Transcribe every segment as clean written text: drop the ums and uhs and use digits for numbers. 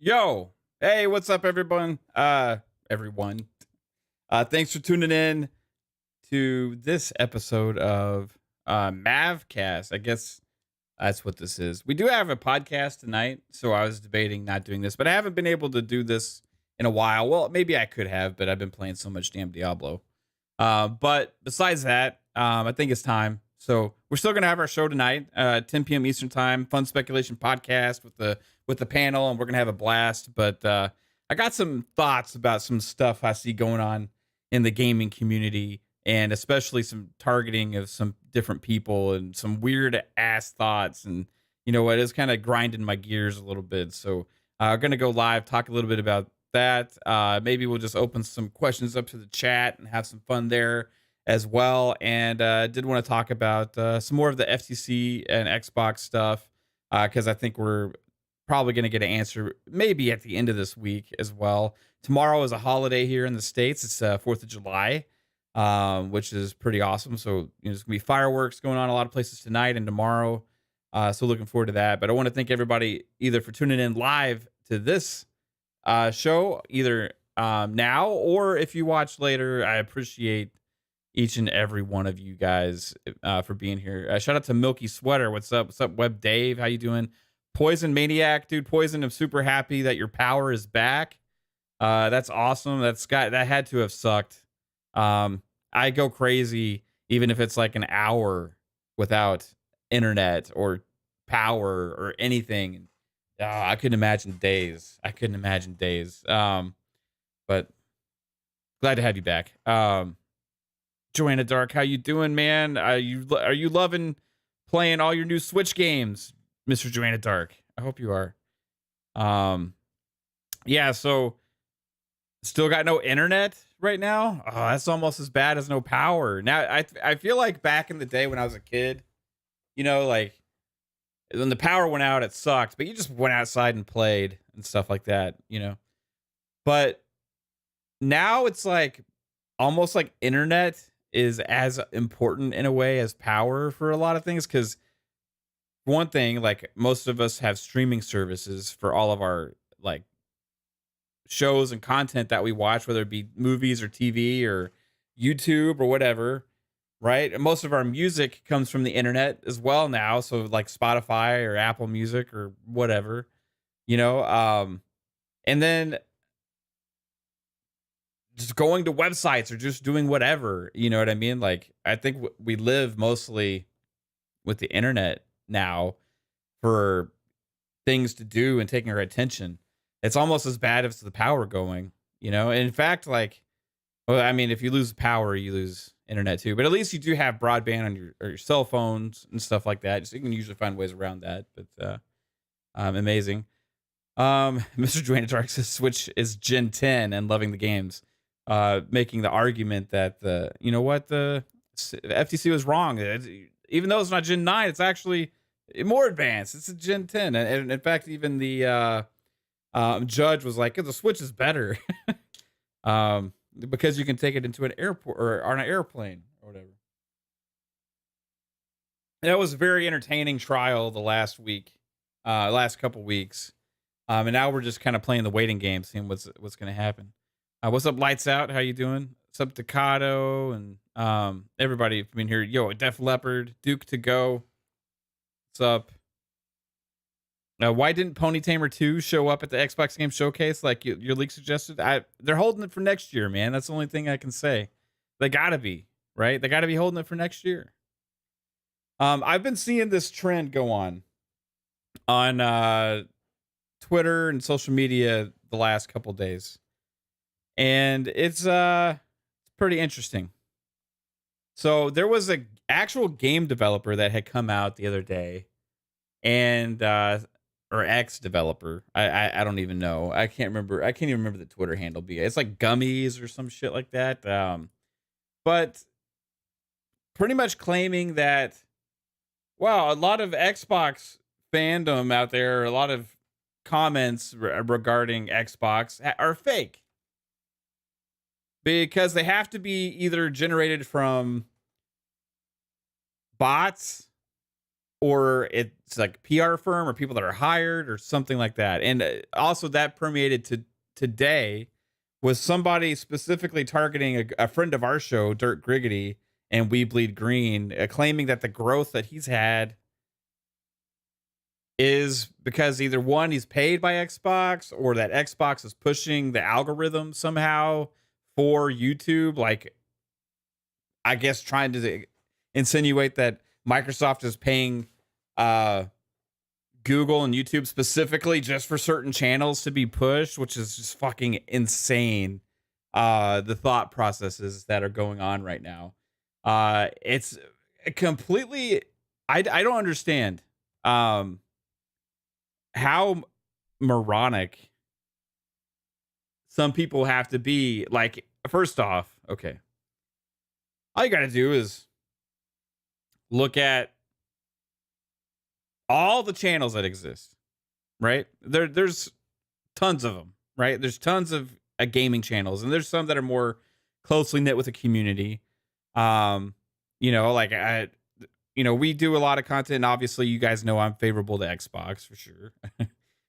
Yo, hey, what's up, everyone? Everyone. Thanks for tuning in to this episode of Mavcast. I guess that's what this is. We do have a podcast tonight, so I was debating not doing this, but I haven't been able to do this in a while. Well, maybe I could have, but I've been playing so much damn Diablo. But besides that, I think it's time. So we're still gonna have our show tonight, 10 p.m. Eastern time. Fun speculation podcast with the panel, and we're gonna have a blast. But I got some thoughts about some stuff I see going on in the gaming community, and especially some targeting of some different people and some weird ass thoughts. And you know what? It's kind of grinding my gears a little bit. So I'm gonna go live, talk a little bit about that. Maybe we'll just open some questions up to the chat and have some fun there as well. And did want to talk about some more of the FTC and Xbox stuff because I think we're probably going to get an answer maybe at the end of this week as well. Tomorrow is a holiday here in the States. It's 4th of July, which is pretty awesome. So, there's going to be fireworks going on a lot of places tonight and tomorrow. So looking forward to that. But I want to thank everybody either for tuning in live to this show, either now or if you watch later. I appreciate each and every one of you guys for being here. Shout out to Milky Sweater. What's up? What's up, Web Dave? How you doing? Poison Maniac, dude. Poison, I'm super happy that your power is back. That's awesome. That had to have sucked. I go crazy even if it's like an hour without internet or power or anything. I couldn't imagine days. I couldn't imagine days. But glad to have you back. Joanna Dark, how you doing, man? Are you loving playing all your new Switch games, Mr. Joanna Dark? I hope you are. Yeah. So still got no internet right now. Oh, that's almost as bad as no power. Now I feel like back in the day when I was a kid, like when the power went out, it sucked, but you just went outside and played and stuff like that. But now it's like almost like internet is as important in a way as power for a lot of things. Cause one thing, like most of us have streaming services for all of our like shows and content that we watch, whether it be movies or TV or YouTube or whatever. Right. And most of our music comes from the internet as well now. So like Spotify or Apple Music or whatever, and then just going to websites or just doing whatever, you know what I mean? Like, I think we live mostly with the internet now for things to do and taking our attention. It's almost as bad as the power going. And in fact, like, well, I mean, if you lose power, you lose internet too, but at least you do have broadband on your cell phones and stuff like that. So you can usually find ways around that, but, amazing. Mr. Dwayne Dark says Switch is Gen 10 and loving the games. Making the argument that the FTC was wrong. Even though it's not Gen 9, it's actually more advanced. It's a Gen 10, and in fact, even the judge was like, "The Switch is better," because you can take it into an airport or on an airplane or whatever. That was a very entertaining trial the last couple weeks, and now we're just kind of playing the waiting game, seeing what's going to happen. What's up, Lights Out? How you doing? What's up, Decado? And everybody being here. Yo, Def Leopard, Duke to go. What's up? Why didn't Pony Tamer 2 show up at the Xbox Game Showcase like your leak suggested? They're holding it for next year, man. That's the only thing I can say. They gotta be, right? They gotta be holding it for next year. I've been seeing this trend go on Twitter and social media the last couple days. And it's pretty interesting. So there was a actual game developer that had come out the other day, and or ex developer. I don't even know. I can't remember. I can't even remember the Twitter handle. It's like Gummies or some shit like that. But pretty much claiming that, wow, a lot of Xbox fandom out there, a lot of comments regarding Xbox are fake because they have to be either generated from bots or it's like PR firm or people that are hired or something like that. And also that permeated to today was somebody specifically targeting a friend of our show, Dirt Griggity and We Bleed Green, claiming that the growth that he's had is because either one, he's paid by Xbox, or that Xbox is pushing the algorithm somehow for YouTube. Like, I guess trying to insinuate that Microsoft is paying uh, Google and YouTube specifically just for certain channels to be pushed, which is just fucking insane. The thought processes that are going on right now. It's completely, I don't understand how moronic some people have to be. Like, first off, okay, all you got to do is look at all the channels that exist, right? There's tons of them, right? There's tons of gaming channels, and there's some that are more closely knit with the community. Um, like we do a lot of content, and obviously, you guys know I'm favorable to Xbox for sure.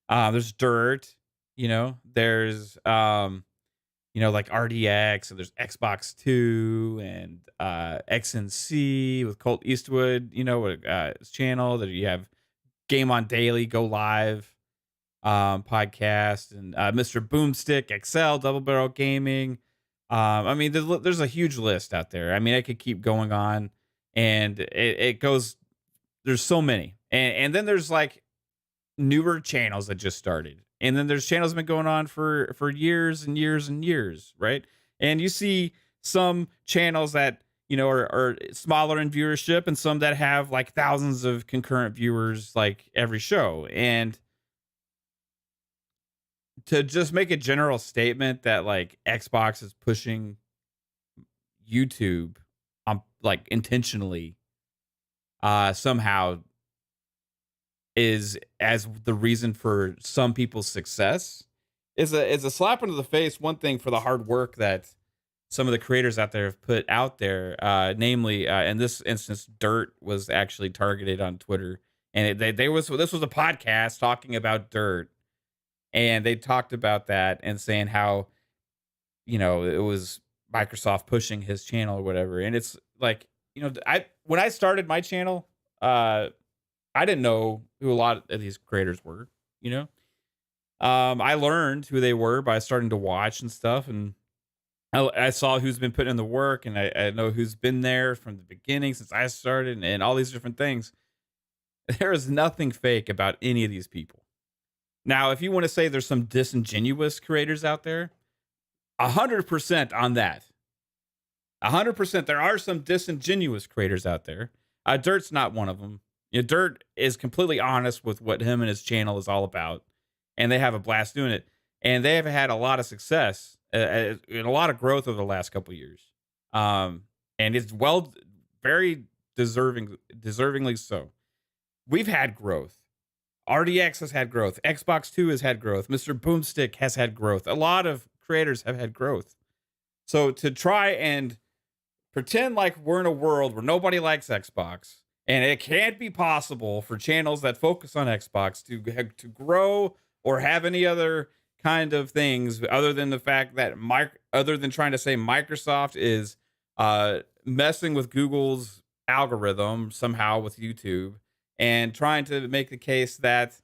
There's Dirt, there's like RDX, and there's Xbox Two, and XNC with Colt Eastwood, his channel. That you have Game on Daily, Go Live podcast, and Mr. Boomstick XL, Double Barrel Gaming. I mean, there's a huge list out there. I mean, I could keep going on, and it goes. There's so many, and then there's like newer channels that just started, and then there's channels that have been going on for years and years and years, right? And you see some channels that are smaller in viewership, and some that have like thousands of concurrent viewers like every show. And to just make a general statement that like Xbox is pushing YouTube like intentionally somehow is as the reason for some people's success is a slap into the face. One thing for the hard work that some of the creators out there have put out there, namely in this instance, Dirt was actually targeted on Twitter, and this was a podcast talking about Dirt, and they talked about that and saying how it was Microsoft pushing his channel or whatever. And it's like, when I started my channel, I didn't know who a lot of these creators were, you know. I learned who they were by starting to watch and stuff, and I saw who's been putting in the work, and I know who's been there from the beginning since I started, and all these different things. There is nothing fake about any of these people. Now, if you want to say there's some disingenuous creators out there, 100% on that. 100%. There are some disingenuous creators out there. Dirt's not one of them. Dirt is completely honest with what him and his channel is all about, and they have a blast doing it. And they have had a lot of success and a lot of growth over the last couple of years. And it's very deservingly so. We've had growth. RDX has had growth. Xbox Two has had growth. Mr. Boomstick has had growth. A lot of creators have had growth. So to try and pretend like we're in a world where nobody likes Xbox, and it can't be possible for channels that focus on Xbox to grow or have any other kind of things other than the fact that other than trying to say Microsoft is messing with Google's algorithm somehow with YouTube, and trying to make the case that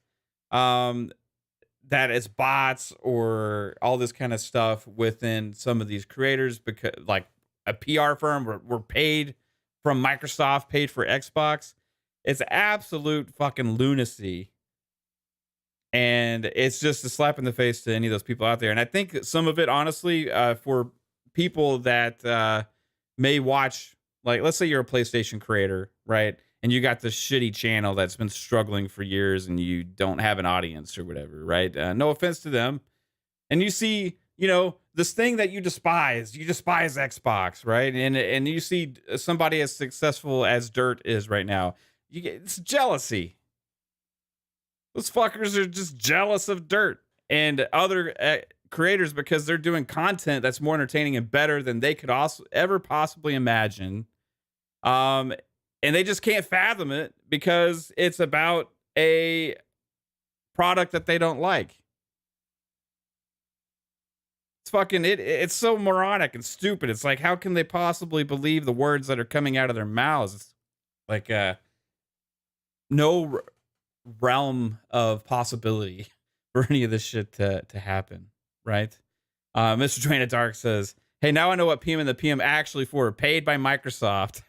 that it's bots or all this kind of stuff within some of these creators, because like a PR firm were paid from Microsoft, paid for Xbox. It's absolute fucking lunacy. And it's just a slap in the face to any of those people out there. And I think some of it, honestly, for people that may watch, like, let's say you're a PlayStation creator, right? And you got this shitty channel that's been struggling for years, and you don't have an audience or whatever, right? No offense to them. And you see, this thing that you despise Xbox, right? And you see somebody as successful as Dirt is right now. It's jealousy. Those fuckers are just jealous of Dirt and other creators because they're doing content that's more entertaining and better than they could also ever possibly imagine. and they just can't fathom it because it's about a product that they don't like. It's fucking it's so moronic and stupid. It's like, how can they possibly believe the words that are coming out of their mouths? It's like no realm of possibility for any of this shit to happen, right? Mr. Drain of Dark says, "Hey, now I know what PM and the PM actually for. Paid by Microsoft."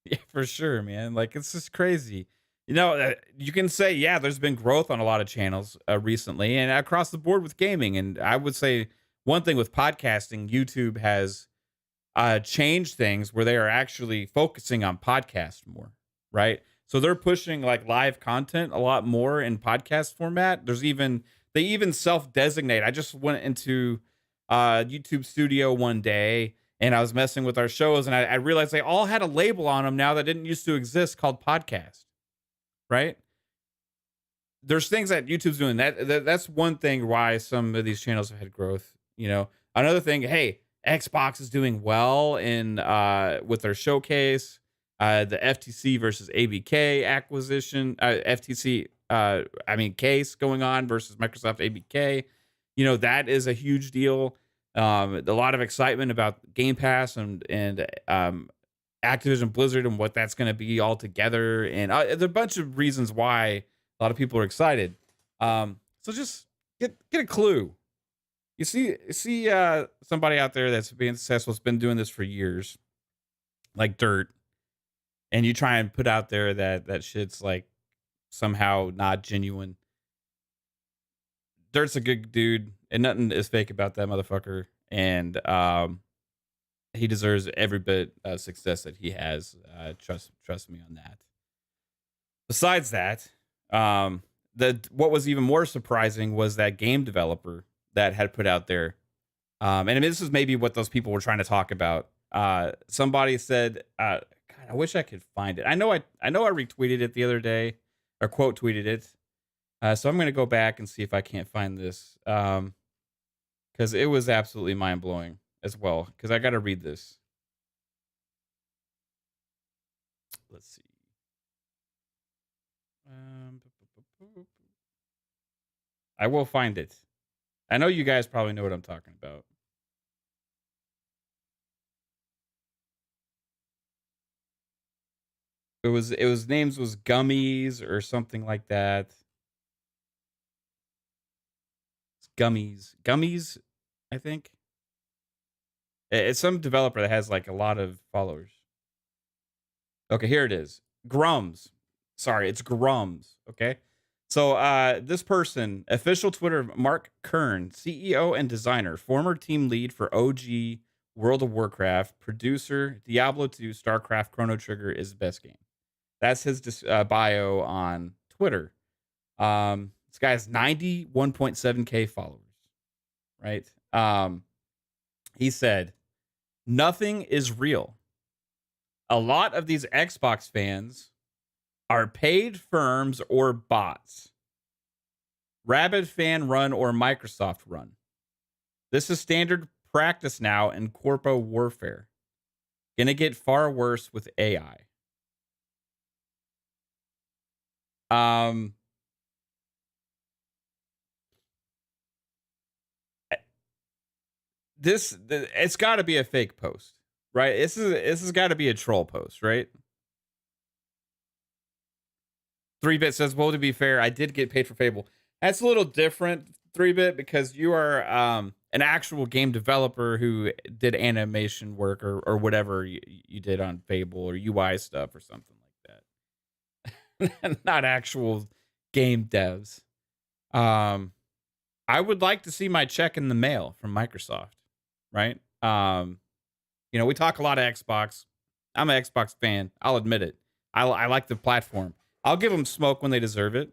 Yeah, for sure, man. Like, it's just crazy. You can say, yeah, there's been growth on a lot of channels recently and across the board with gaming. And I would say one thing with podcasting, YouTube has changed things where they are actually focusing on podcast more, right? So they're pushing like live content a lot more in podcast format. They even self-designate. I just went into YouTube Studio one day and I was messing with our shows and I realized they all had a label on them now that didn't used to exist called podcast, right? There's things that YouTube's doing. That's one thing why some of these channels have had growth. Another thing, hey, Xbox is doing well in with their showcase, the FTC versus ABK acquisition, FTC case going on versus Microsoft ABK. That is a huge deal. A lot of excitement about Game Pass and Activision Blizzard and what that's going to be all together, and there's a bunch of reasons why a lot of people are excited. So just get a clue. You see somebody out there that's being successful, has been doing this for years, like dirt, and you try and put out there that shit's like somehow not genuine. Dirt's a good dude, and nothing is fake about that motherfucker. And he deserves every bit of success that he has. Trust me on that. Besides that, what was even more surprising was that game developer that had put out there. And this is maybe what those people were trying to talk about. Somebody said, God, I wish I could find it. I know I retweeted it the other day, or quote tweeted it. So I'm going to go back and see if I can't find this. Because it was absolutely mind blowing as well. Because I got to read this. Let's see. I will find it. I know you guys probably know what I'm talking about. It was names was Gummies or something like that. It's Gummies, I think. It's some developer that has like a lot of followers. Okay, here it is. Grums. Sorry, it's Grums. Okay. So this person, official Twitter, Mark Kern, CEO and designer, former team lead for OG World of Warcraft, producer, Diablo 2, StarCraft, Chrono Trigger is the best game. That's his bio on Twitter. This guy has 91.7K followers, right? He said, nothing is real. A lot of these Xbox fans are paid firms or bots. Rabid fan run or Microsoft run. This is standard practice now in corpo warfare. Gonna get far worse with AI. It's got to be a fake post, right? This has got to be a troll post, right? 3-Bit says, well, to be fair, I did get paid for Fable. That's a little different, 3-Bit, because you are an actual game developer who did animation work or whatever you did on Fable or UI stuff or something like that. Not actual game devs. I would like to see my check in the mail from Microsoft, right? We talk a lot of Xbox. I'm an Xbox fan. I'll admit it. I like the platform. I'll give them smoke when they deserve it,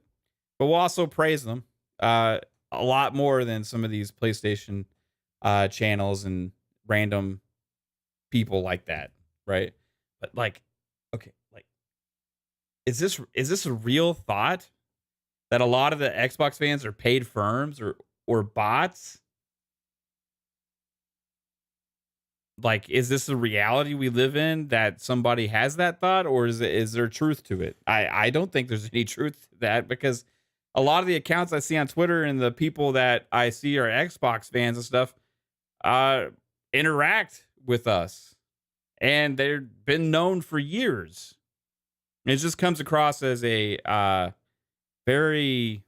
but we'll also praise them a lot more than some of these PlayStation channels and random people like that, right? But like, okay, like, is this a real thought that a lot of the Xbox fans are paid firms or bots? Like, is this a reality we live in that somebody has that thought, or is there truth to it? I don't think there's any truth to that because a lot of the accounts I see on Twitter and the people that I see are Xbox fans and stuff uh interact with us, and they've been known for years. It just comes across as a very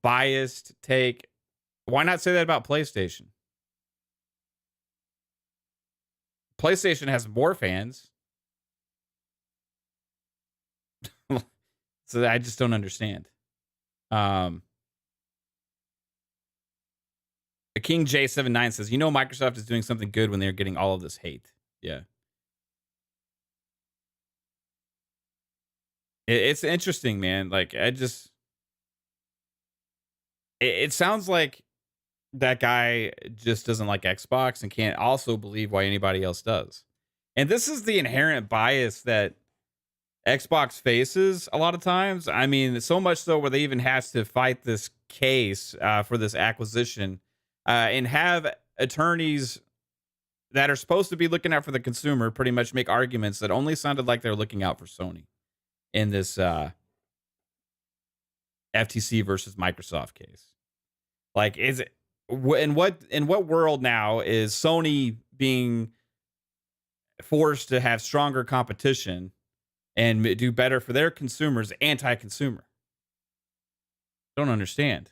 biased take. Why not say that about PlayStation? PlayStation has more fans. So I just don't understand. Um, King J79 says, Microsoft is doing something good when they're getting all of this hate. Yeah. It's interesting, man. Like, it sounds like that guy just doesn't like Xbox and can't also believe why anybody else does. And this is the inherent bias that Xbox faces a lot of times. I mean, so much so where they even has to fight this case for this acquisition and have attorneys that are supposed to be looking out for the consumer pretty much make arguments that only sounded like they're looking out for Sony in this FTC versus Microsoft case. Like, is it in what world now is Sony being forced to have stronger competition and do better for their consumers, anti-consumer? Don't understand.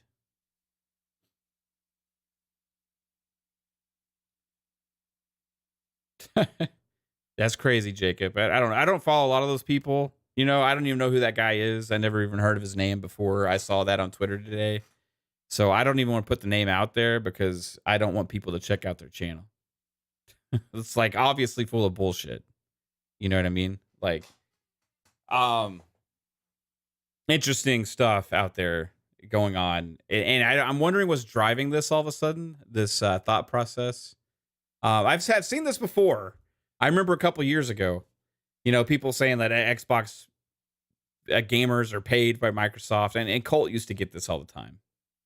That's crazy, Jacob. I don't follow a lot of those people. I don't even know who that guy is. I never even heard of his name before I saw that on Twitter today. So I don't even want to put the name out there because I don't want people to check out their channel. It's like obviously full of bullshit. You know what I mean? Like, um, interesting stuff out there going on, and I'm wondering what's driving this all of a sudden. This thought process. I've seen this before. I remember a couple years ago. People saying that Xbox gamers are paid by Microsoft, and Colt used to get this all the time,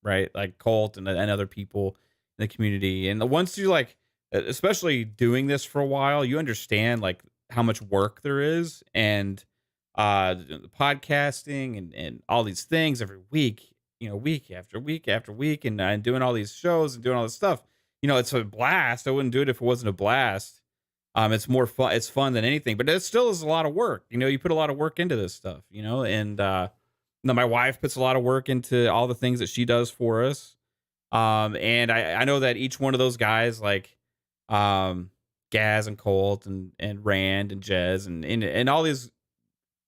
right? Like Colt and other people in the community. And once you like, especially doing this for a while, you understand like how much work there is, and the podcasting and all these things every week, week after week after week, and doing all these shows and doing all this stuff. It's a blast. I wouldn't do it if it wasn't a blast. It's more fun. It's fun than anything, but it still is a lot of work. You put a lot of work into this stuff, and my wife puts a lot of work into all the things that she does for us. And I know that each one of those guys, like, Gaz and Colt and Rand and Jez and all these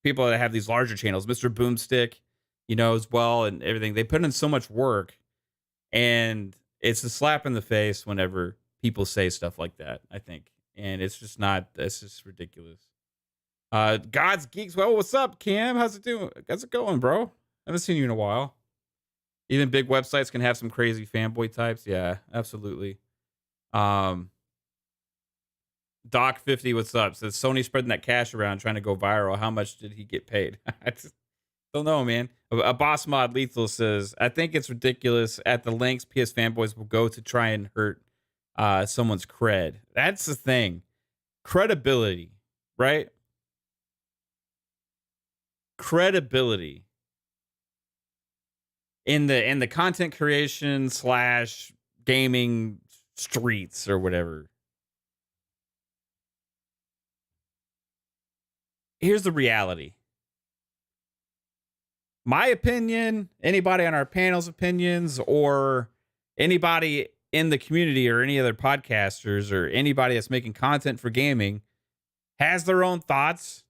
people that have these larger channels, Mr. Boomstick, as well, and everything, they put in so much work, and it's a slap in the face whenever people say stuff like that, I think. And it's just ridiculous. God's Geeks. Well, what's up, Cam? How's it going, bro? I haven't seen you in a while. Even big websites can have some crazy fanboy types. Yeah, absolutely. Doc50, what's up? Says Sony spreading that cash around trying to go viral. How much did he get paid? I just don't know, man. A boss mod lethal says, I think it's ridiculous at the lengths PS fanboys will go to try and hurt someone's cred. That's the thing. Credibility, right? Credibility in the content creation / gaming streets or whatever. Here's the reality. My opinion, anybody on our panel's opinions, or anybody in the community or any other podcasters or anybody that's making content for gaming has their own thoughts,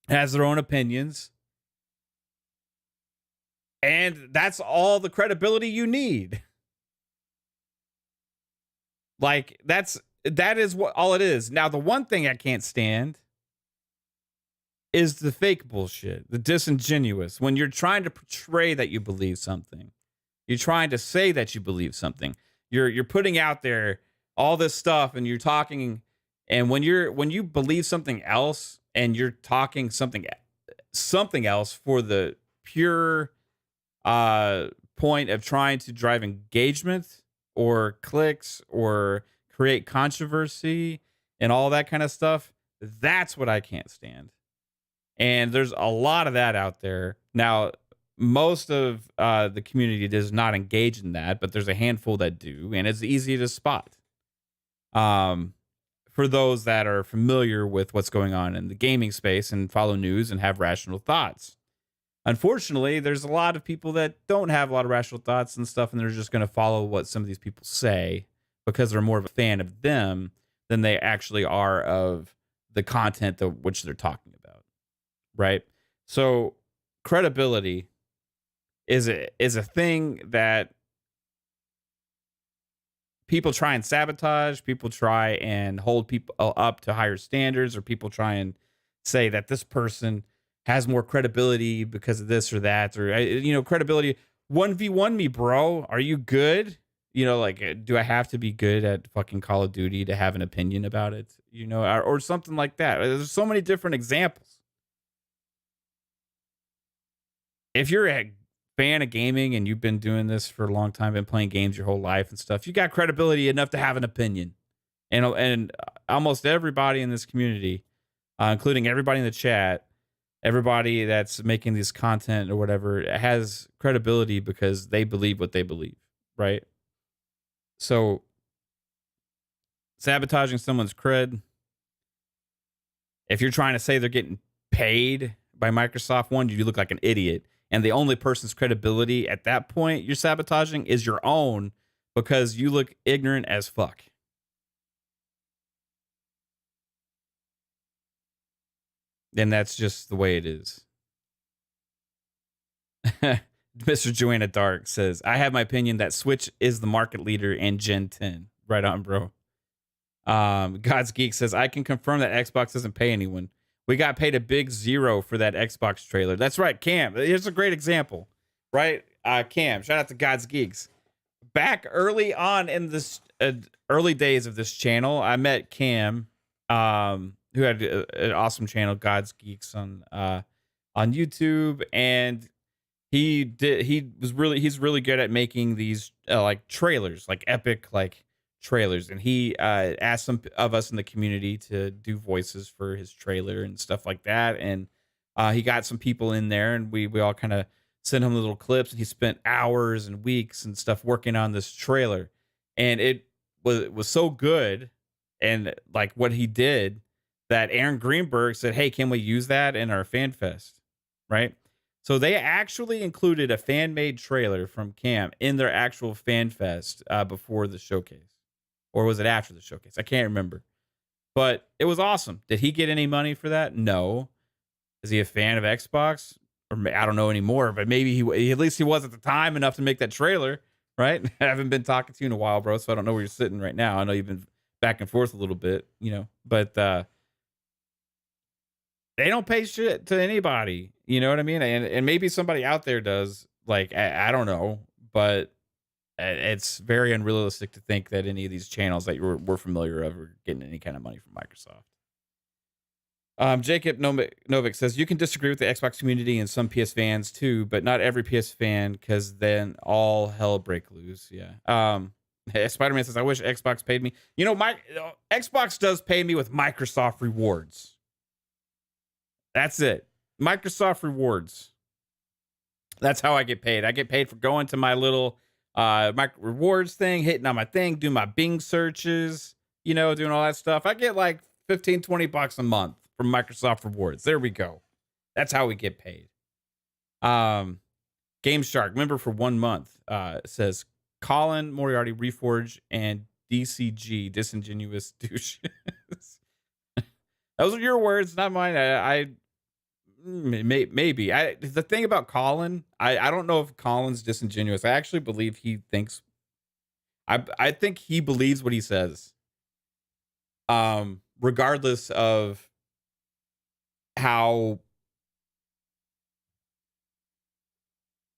has their own opinions. And that's all the credibility you need. Like, that is what all it is. Now, the one thing I can't stand is the fake bullshit, the disingenuous. When you're trying to portray that you believe something, you're trying to say that you believe something. You're putting out there all this stuff, and you're talking. And when you believe something else, and you're talking something else for the pure point of trying to drive engagement, or clicks or create controversy and all that kind of stuff. That's what I can't stand. And there's a lot of that out there. Now, most of the community does not engage in that, but there's a handful that do, and it's easy to spot. Um, for those that are familiar with what's going on in the gaming space and follow news and have rational thoughts. Unfortunately, there's a lot of people that don't have a lot of rational thoughts and stuff, and they're just going to follow what some of these people say because they're more of a fan of them than they actually are of the content that which they're talking about, right? So credibility is a thing that people try and sabotage, people try and hold people up to higher standards, or people try and say that this person has more credibility because of this or that, or credibility. 1v1 me, bro. Are you good? Like, do I have to be good at fucking Call of Duty to have an opinion about it? Or something like that. There's so many different examples. If you're a fan of gaming and you've been doing this for a long time, been playing games your whole life and stuff, you got credibility enough to have an opinion. And almost everybody in this community, including everybody in the chat, everybody that's making this content or whatever, has credibility because they believe what they believe, right? So sabotaging someone's cred, if you're trying to say they're getting paid by Microsoft, one, you look like an idiot. And the only person's credibility at that point you're sabotaging is your own, because you look ignorant as fuck. And that's just the way it is. Mr. Joanna Dark says, I have my opinion that Switch is the market leader in Gen 10. Right on, bro. God's Geek says, I can confirm that Xbox doesn't pay anyone. We got paid a big zero for that Xbox trailer. That's right, Cam. Here's a great example, right? Cam, shout out to God's Geeks. Back early on in this early days of this channel, I met Cam, who had an awesome channel, God's Geeks, on YouTube, and he's really good at making these like trailers, like epic like trailers, and he asked some of us in the community to do voices for his trailer and stuff like that, and he got some people in there, and we all kind of sent him little clips, and he spent hours and weeks and stuff working on this trailer, and it was so good, and like what he did, that Aaron Greenberg said, hey, can we use that in our fan fest, right? So they actually included a fan-made trailer from Cam in their actual fan fest before the showcase. Or was it after the showcase? I can't remember. But it was awesome. Did he get any money for that? No. Is he a fan of Xbox? Or I don't know anymore, but maybe at least he was at the time enough to make that trailer, right? I haven't been talking to you in a while, bro, so I don't know where you're sitting right now. I know you've been back and forth a little bit, but they don't pay shit to anybody. You know what I mean? And maybe somebody out there does. Like, I don't know, but it's very unrealistic to think that any of these channels that we're familiar of are getting any kind of money from Microsoft. Jacob Novik says, you can disagree with the Xbox community and some PS fans too, but not every PS fan, because then all hell break loose. Yeah. Spider-Man says, I wish Xbox paid me. Xbox does pay me with Microsoft rewards. That's it. Microsoft rewards. That's how I get paid. I get paid for going to my little my rewards thing, hitting on my thing, doing my Bing searches, doing all that stuff. I get like $15-20 a month from Microsoft rewards. There we go. That's how we get paid. Game Shark, member for 1 month, says Colin Moriarty, Reforge, and DCG, disingenuous douche. Those are your words, not mine. I maybe. The thing about Colin, I don't know if Colin's disingenuous. I actually believe he thinks. I think he believes what he says. Regardless of how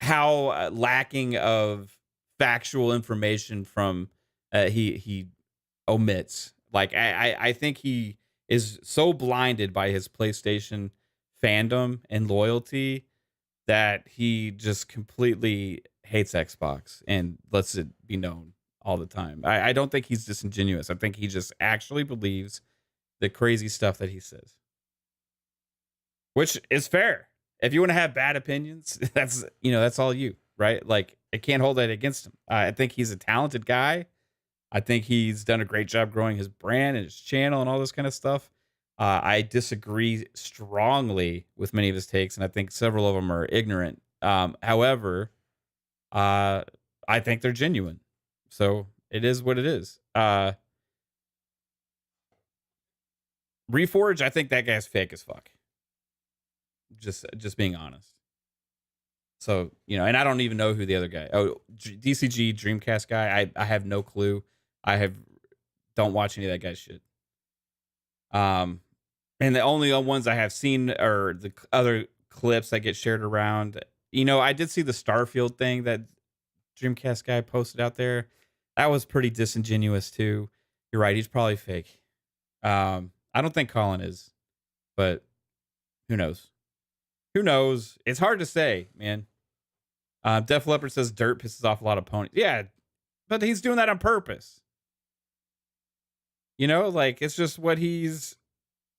lacking of factual information from he omits. Like I think he is so blinded by his PlayStation fandom and loyalty that he just completely hates Xbox and lets it be known all the time. I don't think he's disingenuous. I think he just actually believes the crazy stuff that he says, which is fair. If you want to have bad opinions, that's all you, right? Like, I can't hold that against him. I think he's a talented guy. I think he's done a great job growing his brand and his channel and all this kind of stuff. I disagree strongly with many of his takes, and I think several of them are ignorant. However, I think they're genuine. So it is what it is. Reforge, I think that guy's fake as fuck. Just being honest. So, and I don't even know who the other guy. Oh, DCG Dreamcast guy. I have no clue. Don't watch any of that guy's shit. And the only ones I have seen are the other clips that get shared around. I did see the Starfield thing that Dreamcast guy posted out there. That was pretty disingenuous too. You're right. He's probably fake. I don't think Colin is, but who knows? Who knows? It's hard to say, man. Def Leppard says dirt pisses off a lot of ponies. Yeah, but he's doing that on purpose. Like, it's just what he's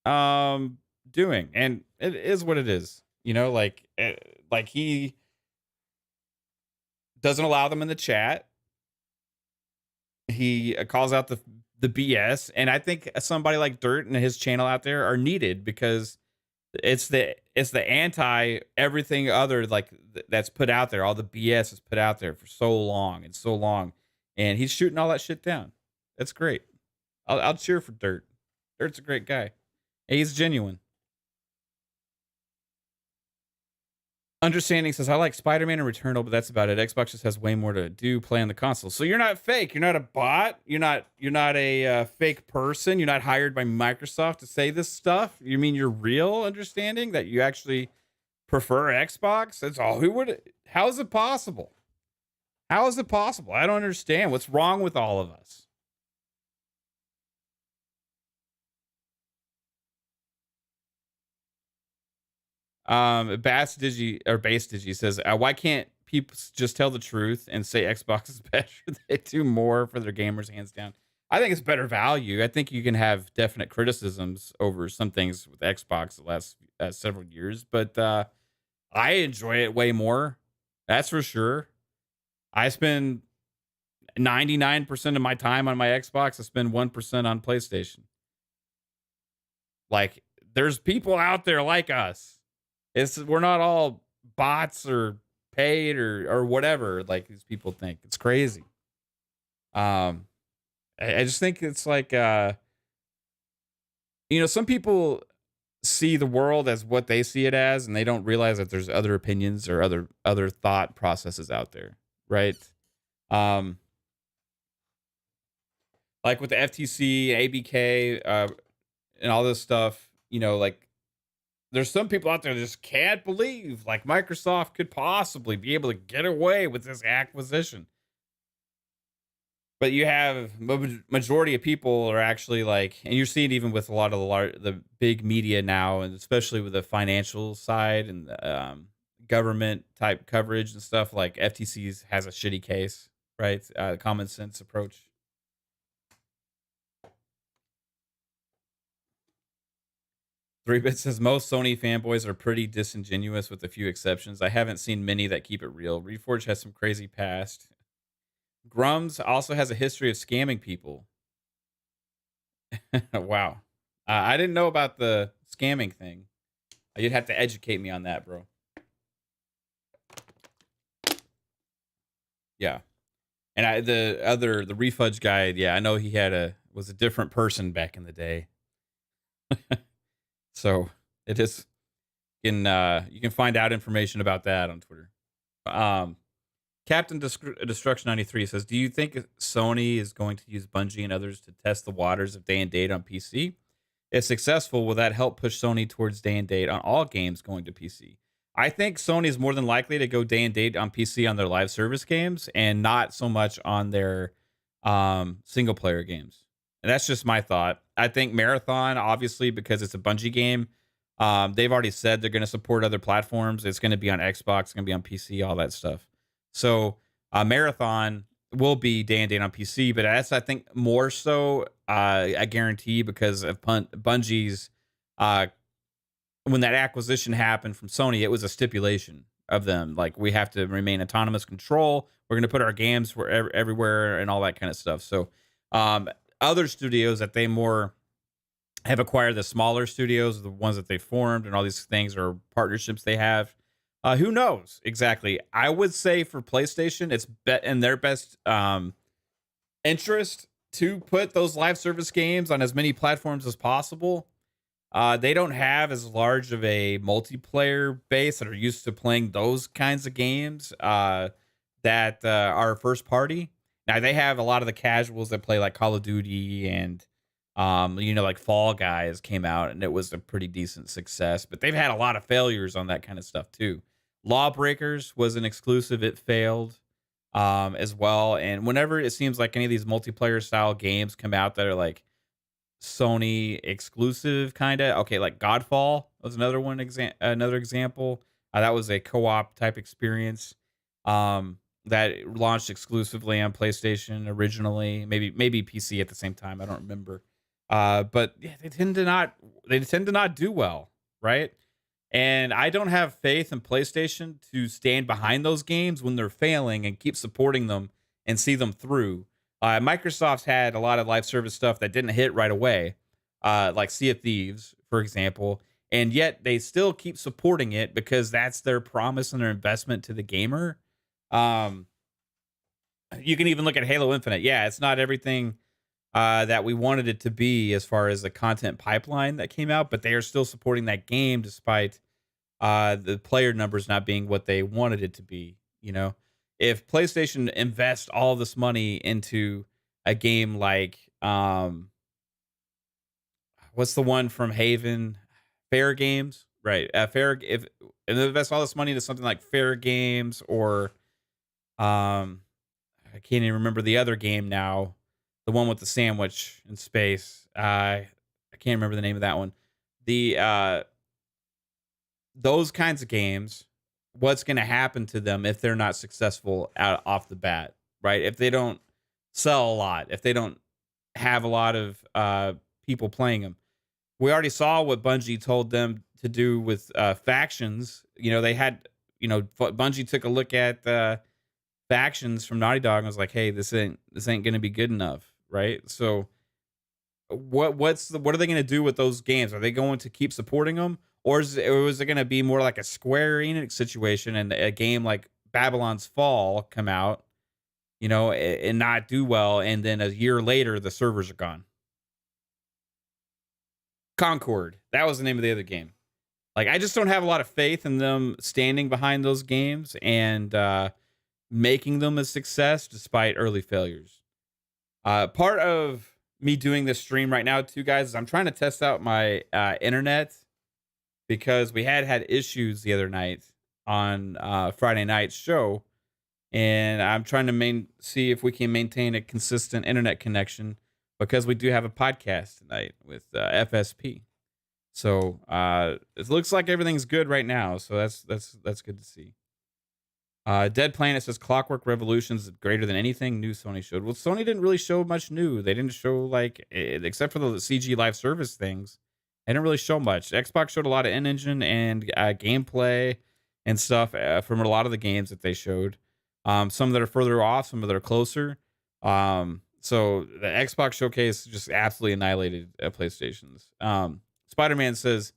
doing, and it is what it is. Like he doesn't allow them in the chat. He calls out the BS, and I think somebody like Dirt and his channel out there are needed because it's the anti everything other like that's put out there. All the BS is put out there for so long, and he's shooting all that shit down. That's great. I'll cheer for Dirt. Dirt's a great guy. He's genuine. Understanding says, I like Spider-Man and Returnal, but that's about it. Xbox just has way more to do playing the console. So you're not fake. You're not a bot. You're not a fake person. You're not hired by Microsoft to say this stuff. You mean you're real, understanding that you actually prefer Xbox? That's all. How is it possible? How is it possible? I don't understand. What's wrong with all of us? Base Digi says, why can't people just tell the truth and say Xbox is better? They do more for their gamers, hands down. I think it's better value. I think you can have definite criticisms over some things with Xbox the last several years, but I enjoy it way more. That's for sure. I spend 99% of my time on my Xbox. I spend 1% on PlayStation. Like, there's people out there like us. We're not all bots or paid or whatever like these people think. It's crazy. I just think it's like some people see the world as what they see it as, and they don't realize that there's other opinions or other thought processes out there, right? Like with the FTC, ABK, and all this stuff, like, there's some people out there that just can't believe like Microsoft could possibly be able to get away with this acquisition. But you have majority of people are actually like, and you're seeing even with a lot of the big media now, and especially with the financial side and the, government type coverage and stuff, like FTC's has a shitty case, right? Common sense approach. Three Bit says most Sony fanboys are pretty disingenuous with a few exceptions. I haven't seen many that keep it real. Reforge has some crazy past. Grums also has a history of scamming people. Wow. I didn't know about the scamming thing. You'd have to educate me on that, bro. Yeah. And the Refudge guy, yeah, I know he was a different person back in the day. So it is you can find out information about that on Twitter. Captain Destruction 93 says, do you think Sony is going to use Bungie and others to test the waters of day and date on PC? If successful, will that help push Sony towards day and date on all games going to PC? I think Sony is more than likely to go day and date on PC on their live service games and not so much on their single player games. And that's just my thought. I think Marathon, obviously, because it's a Bungie game, they've already said they're going to support other platforms. It's going to be on Xbox, it's going to be on PC, all that stuff. So Marathon will be day and date on PC, but that's I think more so I guarantee because of Bungie's uh when that acquisition happened from Sony, it was a stipulation of them like we have to remain autonomous control. We're going to put our games everywhere and all that kind of stuff. So um other studios that they more have acquired, the smaller studios, the ones that they formed, and all these things or partnerships they have. Who knows exactly? I would say for PlayStation, it's in their best interest to put those live service games on as many platforms as possible. They don't have as large of a multiplayer base that are used to playing those kinds of games that are first party. Now they have a lot of the casuals that play like Call of Duty and like Fall Guys came out and it was a pretty decent success, but they've had a lot of failures on that kind of stuff too. Lawbreakers was an exclusive, it failed as well. And whenever it seems like any of these multiplayer style games come out that are like Sony exclusive kind of. Okay, like Godfall was another one another example. That was a co-op type experience that launched exclusively on PlayStation originally, maybe PC at the same time. I don't remember. But yeah, they tend to not do well, right? And I don't have faith in PlayStation to stand behind those games when they're failing and keep supporting them and see them through. Microsoft's had a lot of live service stuff that didn't hit right away, like Sea of Thieves, for example, and yet they still keep supporting it because that's their promise and their investment to the gamer. Um, you can even look at Halo Infinite. Yeah, it's not everything that we wanted it to be as far as the content pipeline that came out, but they are still supporting that game despite the player numbers not being what they wanted it to be. If PlayStation invests all this money into a game like what's the one from Haven, Fair Games, right? Fair if they invest all this money into something like Fair Games or um, I can't even remember the other game now, the one with the sandwich in space. I can't remember the name of that one. The those kinds of games, what's going to happen to them if they're not successful out off the bat, right? If they don't sell a lot, if they don't have a lot of people playing them. We already saw what Bungie told them to do with factions. They had, Bungie took a look at factions from Naughty Dog and was like, "Hey, this ain't going to be good enough," right? So what are they going to do with those games? Are they going to keep supporting them, or is it going to be more like a Square Enix situation and a game like Babylon's Fall come out, and not do well, and then a year later the servers are gone? Concord, that was the name of the other game. Like, I just don't have a lot of faith in them standing behind those games and making them a success despite early failures. Part of me doing this stream right now, too, guys, is I'm trying to test out my internet because we had issues the other night on Friday night's show, and I'm trying to see if we can maintain a consistent internet connection because we do have a podcast tonight with FSP. So it looks like everything's good right now. So that's good to see. Dead Planet says Clockwork Revolution's greater than anything new Sony showed. Well, Sony didn't really show much new. They didn't show except for the CG live service things. They didn't really show much. Xbox showed a lot of in-engine and gameplay and stuff from a lot of the games that they showed. Some that are further off, some that are closer. So the Xbox showcase just absolutely annihilated PlayStation's. Spider-Man says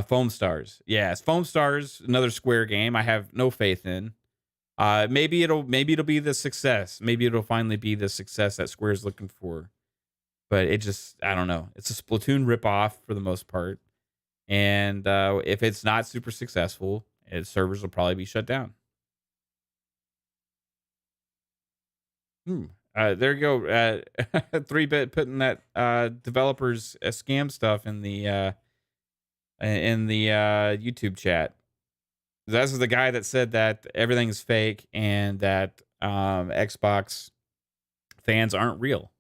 Foam Stars. Yes, Foam Stars, another Square game I have no faith in. Maybe it'll be the success. Maybe it'll finally be the success that Square's looking for. But I don't know. It's a Splatoon ripoff for the most part. And if it's not super successful, its servers will probably be shut down. There you go. 3-bit putting that developers scam stuff in the YouTube chat. This is the guy that said that everything's fake and that Xbox fans aren't real.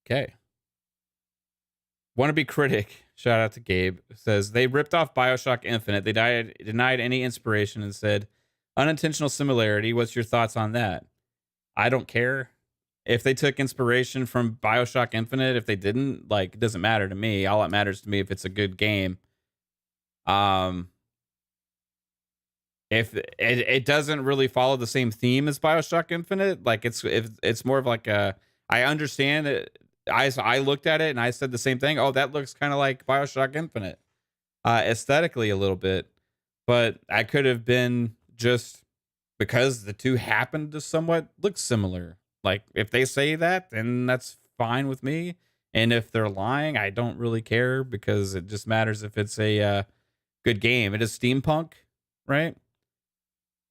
Okay. Wannabe Critic, shout out to Gabe, says they ripped off BioShock Infinite. They denied any inspiration and said Unintentional similarity. What's your thoughts on that? I don't care. If they took inspiration from BioShock Infinite, if they didn't, like, it doesn't matter to me. All that matters to me if it's a good game. Um, if it doesn't really follow the same theme as BioShock Infinite, like it's more of like a, I understand it. I looked at it and I said the same thing. Oh, that looks kind of like BioShock Infinite, aesthetically a little bit, but I could have been just because the two happen to somewhat look similar. Like if they say that, then that's fine with me. And if they're lying, I don't really care because it just matters if it's a good game. It is steampunk, right?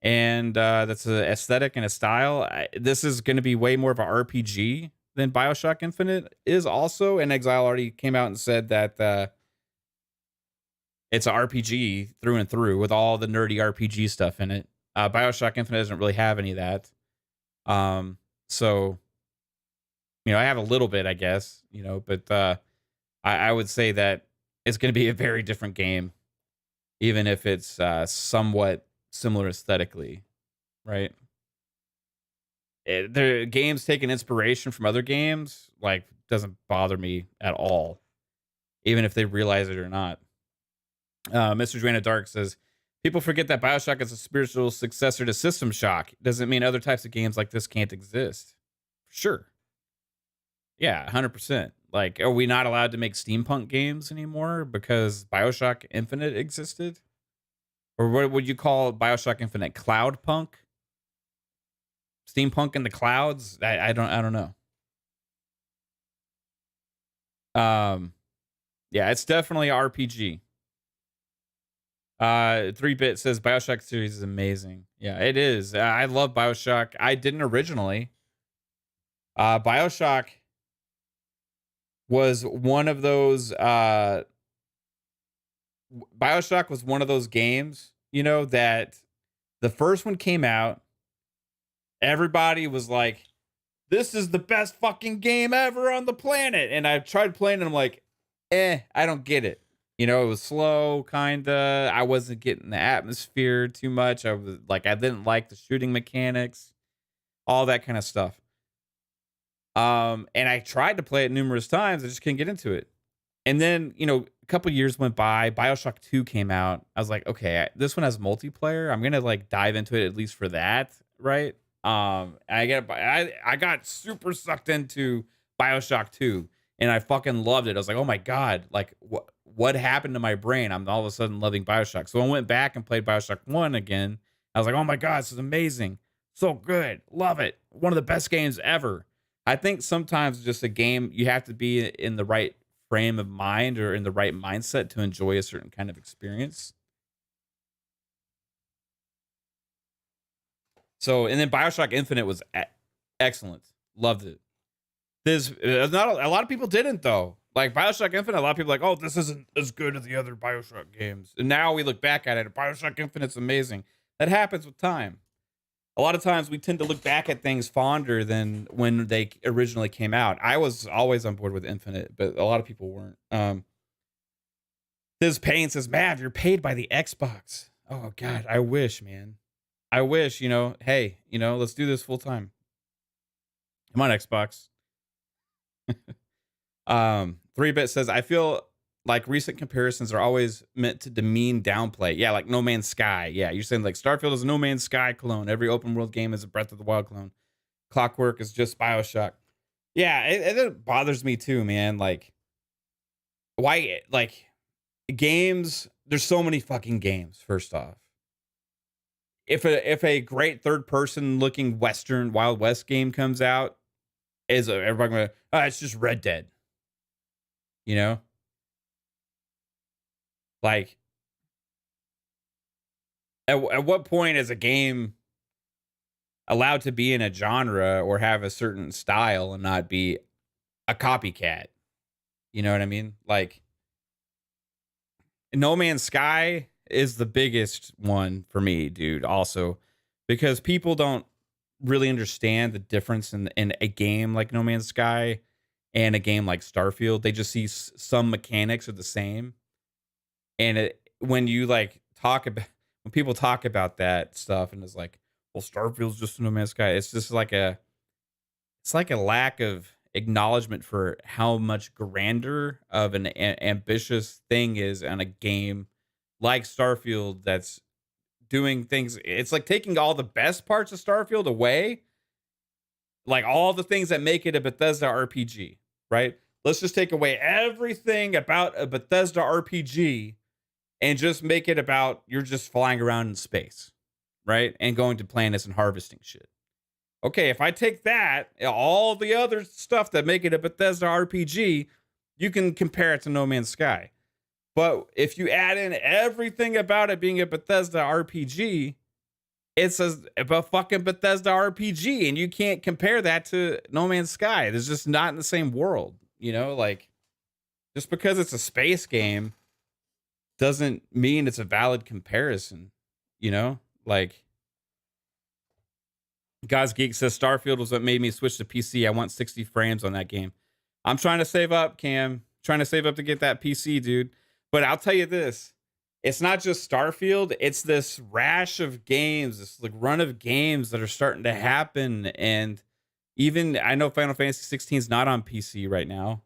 And that's an aesthetic and a style. This is going to be way more of an RPG than Bioshock Infinite is. Also, and Exile already came out and said that it's an RPG through and through with all the nerdy RPG stuff in it. Bioshock Infinite doesn't really have any of that. So I have a little bit, I guess, but I would say that it's going to be a very different game, even if it's somewhat similar aesthetically, right? The games taking inspiration from other games, like, doesn't bother me at all, even if they realize it or not. Mr. Joanna Dark says, people forget that Bioshock is a spiritual successor to System Shock. Doesn't mean other types of games like this can't exist. Sure. Yeah, 100%. Like, are we not allowed to make steampunk games anymore because Bioshock Infinite existed? Or what would you call Bioshock Infinite? Cloud punk? Steampunk in the clouds? I don't know. Yeah, it's definitely RPG. 3-bit says Bioshock series is amazing. Yeah, it is. I love Bioshock. I didn't originally. Bioshock was one of those Bioshock was one of those games, that the first one came out, everybody was like, this is the best fucking game ever on the planet. And I tried playing and I'm like, I don't get it. It was slow, kinda. I wasn't getting the atmosphere too much. I was like, I didn't like the shooting mechanics, all that kind of stuff. And I tried to play it numerous times. I just couldn't get into it. And then, a couple years went by. BioShock 2 came out. I was like, okay, this one has multiplayer. I'm gonna like dive into it at least for that, right? I got super sucked into BioShock 2, and I fucking loved it. I was like, oh my god, like what happened to my brain? I'm all of a sudden loving BioShock. So I went back and played BioShock 1 again. I was like, oh my god, this is amazing, so good, love it, one of the best games ever. I think sometimes just a game you have to be in the right frame of mind or in the right mindset to enjoy a certain kind of experience. So, and then BioShock Infinite was excellent. Loved it. There's not a lot of people didn't though. Like BioShock Infinite, a lot of people are like, oh, this isn't as good as the other BioShock games. And now we look back at it, BioShock Infinite's amazing. That happens with time. A lot of times we tend to look back at things fonder than when they originally came out. I was always on board with Infinite, but a lot of people weren't. This Payne says, Mav, you're paid by the Xbox. Oh God, I wish, man. I wish, hey, let's do this full time. Come on, Xbox. 3-bit says, I feel like recent comparisons are always meant to demean downplay. Yeah, like No Man's Sky. Yeah, you're saying like Starfield is a No Man's Sky clone. Every open world game is a Breath of the Wild clone. Clockwork is just Bioshock. Yeah, it bothers me too, man. Like, why, like, games, there's so many fucking games, first off. If a great third person looking Western Wild West game comes out, is everybody going, it's just Red Dead? You know? Like, at what point is a game allowed to be in a genre or have a certain style and not be a copycat? You know what I mean? Like, No Man's Sky is the biggest one for me, dude, also, because people don't really understand the difference in a game like No Man's Sky and a game like Starfield. They just see some mechanics are the same. And when you like talk about when people talk about that stuff and it's like, well, Starfield's just a No Man's Sky. It's just like it's like a lack of acknowledgement for how much grander of an ambitious thing is on a game like Starfield that's doing things. It's like taking all the best parts of Starfield away, like all the things that make it a Bethesda RPG, right? Let's just take away everything about a Bethesda RPG and just make it about you're just flying around in space, right? And going to planets and harvesting shit. Okay, if I take that, all the other stuff that make it a Bethesda RPG, you can compare it to No Man's Sky. But if you add in everything about it being a Bethesda RPG, it's a fucking Bethesda RPG, and you can't compare that to No Man's Sky. It's just not in the same world, you know? Like, just because it's a space game doesn't mean it's a valid comparison, you know? Like, God's Geek says Starfield was what made me switch to PC. I want 60 frames on that game. I'm trying to save up, Cam. Trying to save up to get that PC, dude. But I'll tell you this. It's not just Starfield. It's this rash of games, this like run of games that are starting to happen. And even I know Final Fantasy 16 is not on PC right now.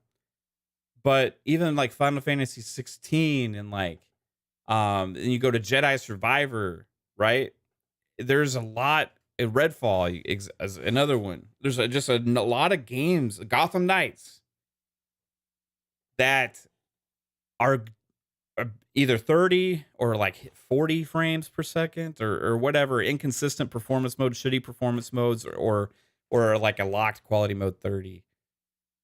But even like Final Fantasy 16 and like and you go to Jedi Survivor, right? There's a lot Redfall as another one. There's just a lot of games, Gotham Knights, that are either 30 or like 40 frames per second or whatever, inconsistent performance mode, shitty performance modes, or like a locked quality mode 30.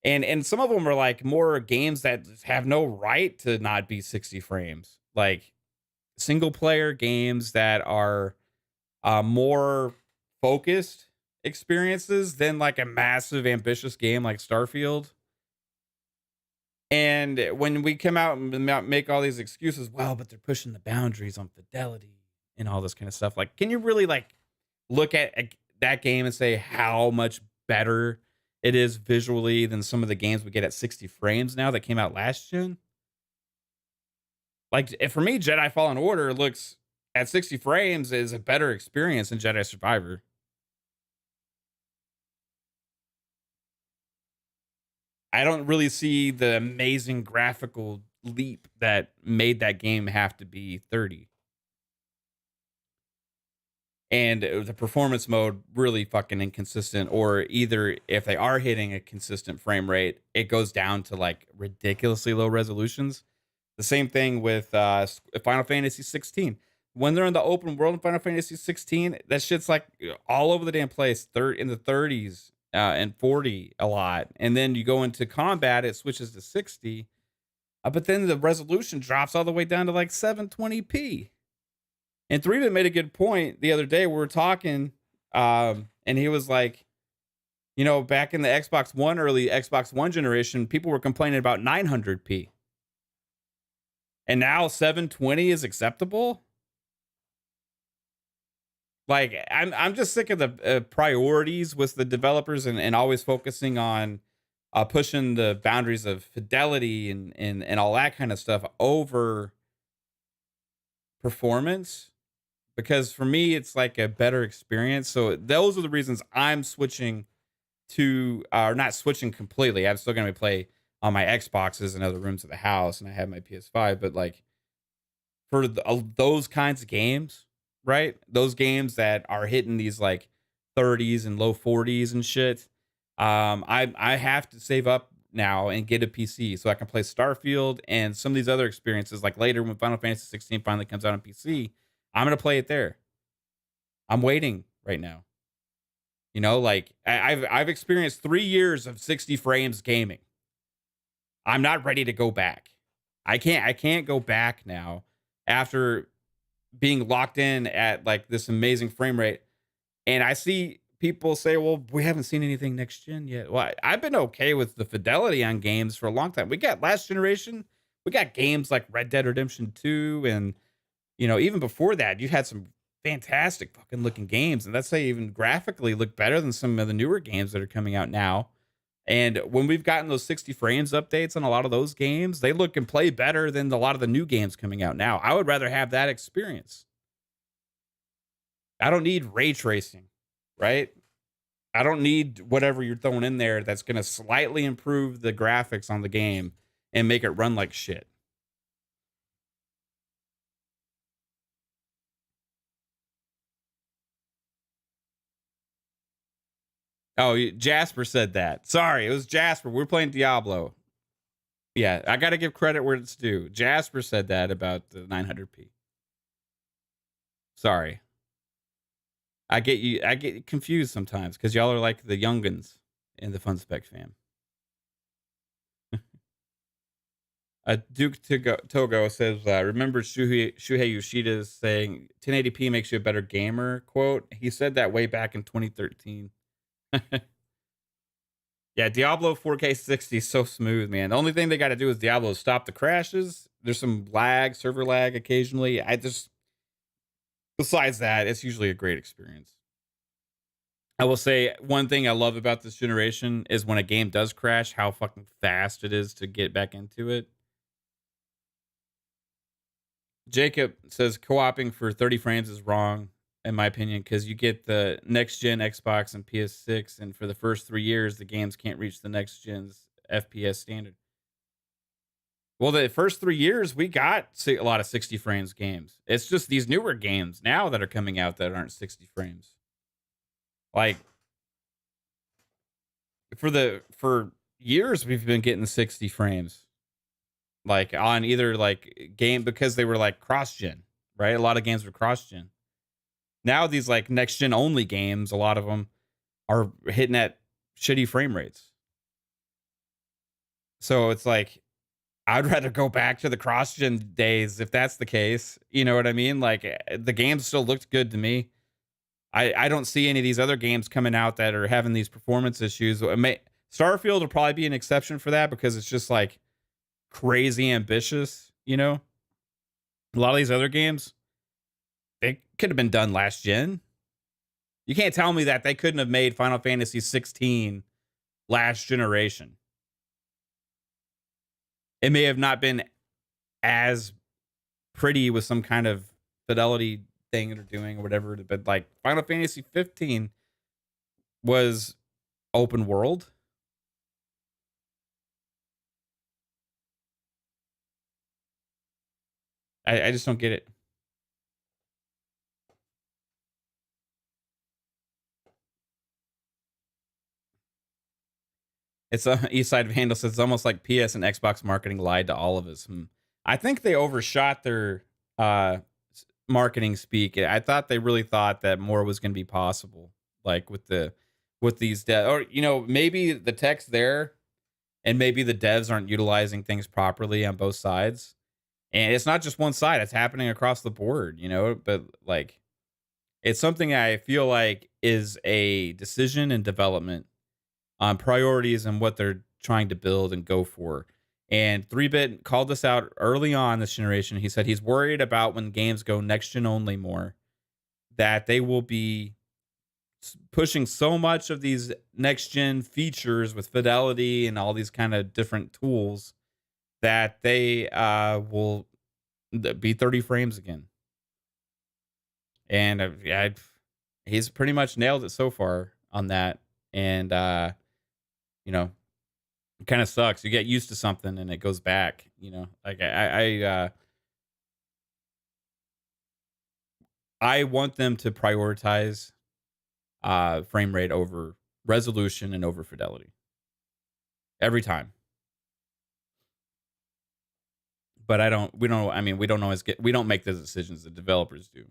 And some of them are like more games that have no right to not be 60 frames, like single player games that are more focused experiences than like a massive ambitious game like Starfield. And when we come out and make all these excuses, well, but they're pushing the boundaries on fidelity and all this kind of stuff. Like, can you really like look at that game and say how much better it is visually than some of the games we get at 60 frames now that came out last gen? Like, for me, Jedi Fallen Order looks at 60 frames is a better experience than Jedi Survivor. I don't really see the amazing graphical leap that made that game have to be 30. And the performance mode really fucking inconsistent, or either if they are hitting a consistent frame rate, it goes down to like ridiculously low resolutions. The same thing with Final Fantasy 16. When they're in the open world in Final Fantasy 16, that shit's like all over the damn place, in the 30s and 40 a lot. And then you go into combat, it switches to 60. But then the resolution drops all the way down to like 720p. And Three made a good point the other day. We were talking, and he was like, you know, back in the early Xbox One generation, people were complaining about 900p. And now 720 is acceptable? Like, I'm just sick of the priorities with the developers and always focusing on pushing the boundaries of fidelity and all that kind of stuff over performance. Because for me, it's like a better experience. So those are the reasons I'm switching to, or not switching completely. I'm still going to play on my Xboxes and other rooms of the house, and I have my PS5. But like for those kinds of games, right? Those games that are hitting these like 30s and low 40s and shit. I have to save up now and get a PC so I can play Starfield and some of these other experiences. Like later when Final Fantasy 16 finally comes out on PC, I'm gonna play it there. I'm waiting right now. You know, like I've experienced 3 years of 60 frames gaming. I'm not ready to go back. I can't go back now after being locked in at like this amazing frame rate. And I see people say, well, we haven't seen anything next gen yet. Well, I've been okay with the fidelity on games for a long time. We got last generation. We got games like Red Dead Redemption 2. And, you know, even before that, you had some fantastic fucking looking games. And that's how even graphically look better than some of the newer games that are coming out now. And when we've gotten those 60 frames updates on a lot of those games, they look and play better than a lot of the new games coming out now. I would rather have that experience. I don't need ray tracing, right? I don't need whatever you're throwing in there that's going to slightly improve the graphics on the game and make it run like shit. Oh, Jasper said that. Sorry, it was Jasper. We're playing Diablo. Yeah, I got to give credit where it's due. Jasper said that about the 900p. Sorry. I get confused sometimes because y'all are like the youngins in the Fun Spec fam. Togo says, remember Shuhei Yoshida saying 1080p makes you a better gamer, quote? He said that way back in 2013. Yeah, Diablo 4K 60 is so smooth, man. The only thing they got to do is Diablo stop the crashes. There's some lag, server lag occasionally. Besides that, it's usually a great experience. I will say one thing I love about this generation is when a game does crash, how fucking fast it is to get back into it. Jacob says co-oping for 30 frames is wrong, in my opinion, because you get the next gen Xbox and PS6, and for the first 3 years, the games can't reach the next gen's FPS standard. Well, the first 3 years, we got a lot of 60 frames games. It's just these newer games now that are coming out that aren't 60 frames. Like for years, we've been getting 60 frames. Like on either like game because they were like cross gen, right? A lot of games were cross gen. Now these like next gen only games, a lot of them are hitting at shitty frame rates. So it's like I'd rather go back to the cross gen days if that's the case. You know what I mean? Like the game still looked good to me. I don't see any of these other games coming out that are having these performance issues. Starfield will probably be an exception for that because it's just like crazy ambitious, you know? A lot of these other games, they could have been done last gen. You can't tell me that they couldn't have made Final Fantasy 16 last generation. It may have not been as pretty with some kind of fidelity thing they're doing or whatever, but like Final Fantasy 15 was open world. I just don't get it. It's East Side of Handle says it's almost like PS and Xbox marketing lied to all of us. I think they overshot their marketing speak. I thought they really thought that more was going to be possible, like with these or maybe the tech's there, and maybe the devs aren't utilizing things properly on both sides. And it's not just one side; it's happening across the board, But like, it's something I feel like is a decision and development on priorities and what they're trying to build and go for. And 3-Bit called this out early on this generation. He said he's worried about when games go next gen only more, that they will be pushing so much of these next gen features with fidelity and all these kind of different tools that they will be 30 frames again. And he's pretty much nailed it so far on that. And it kind of sucks. You get used to something and it goes back, Like I want them to prioritize frame rate over resolution and over fidelity every time. But we don't always we don't make those decisions. The developers do,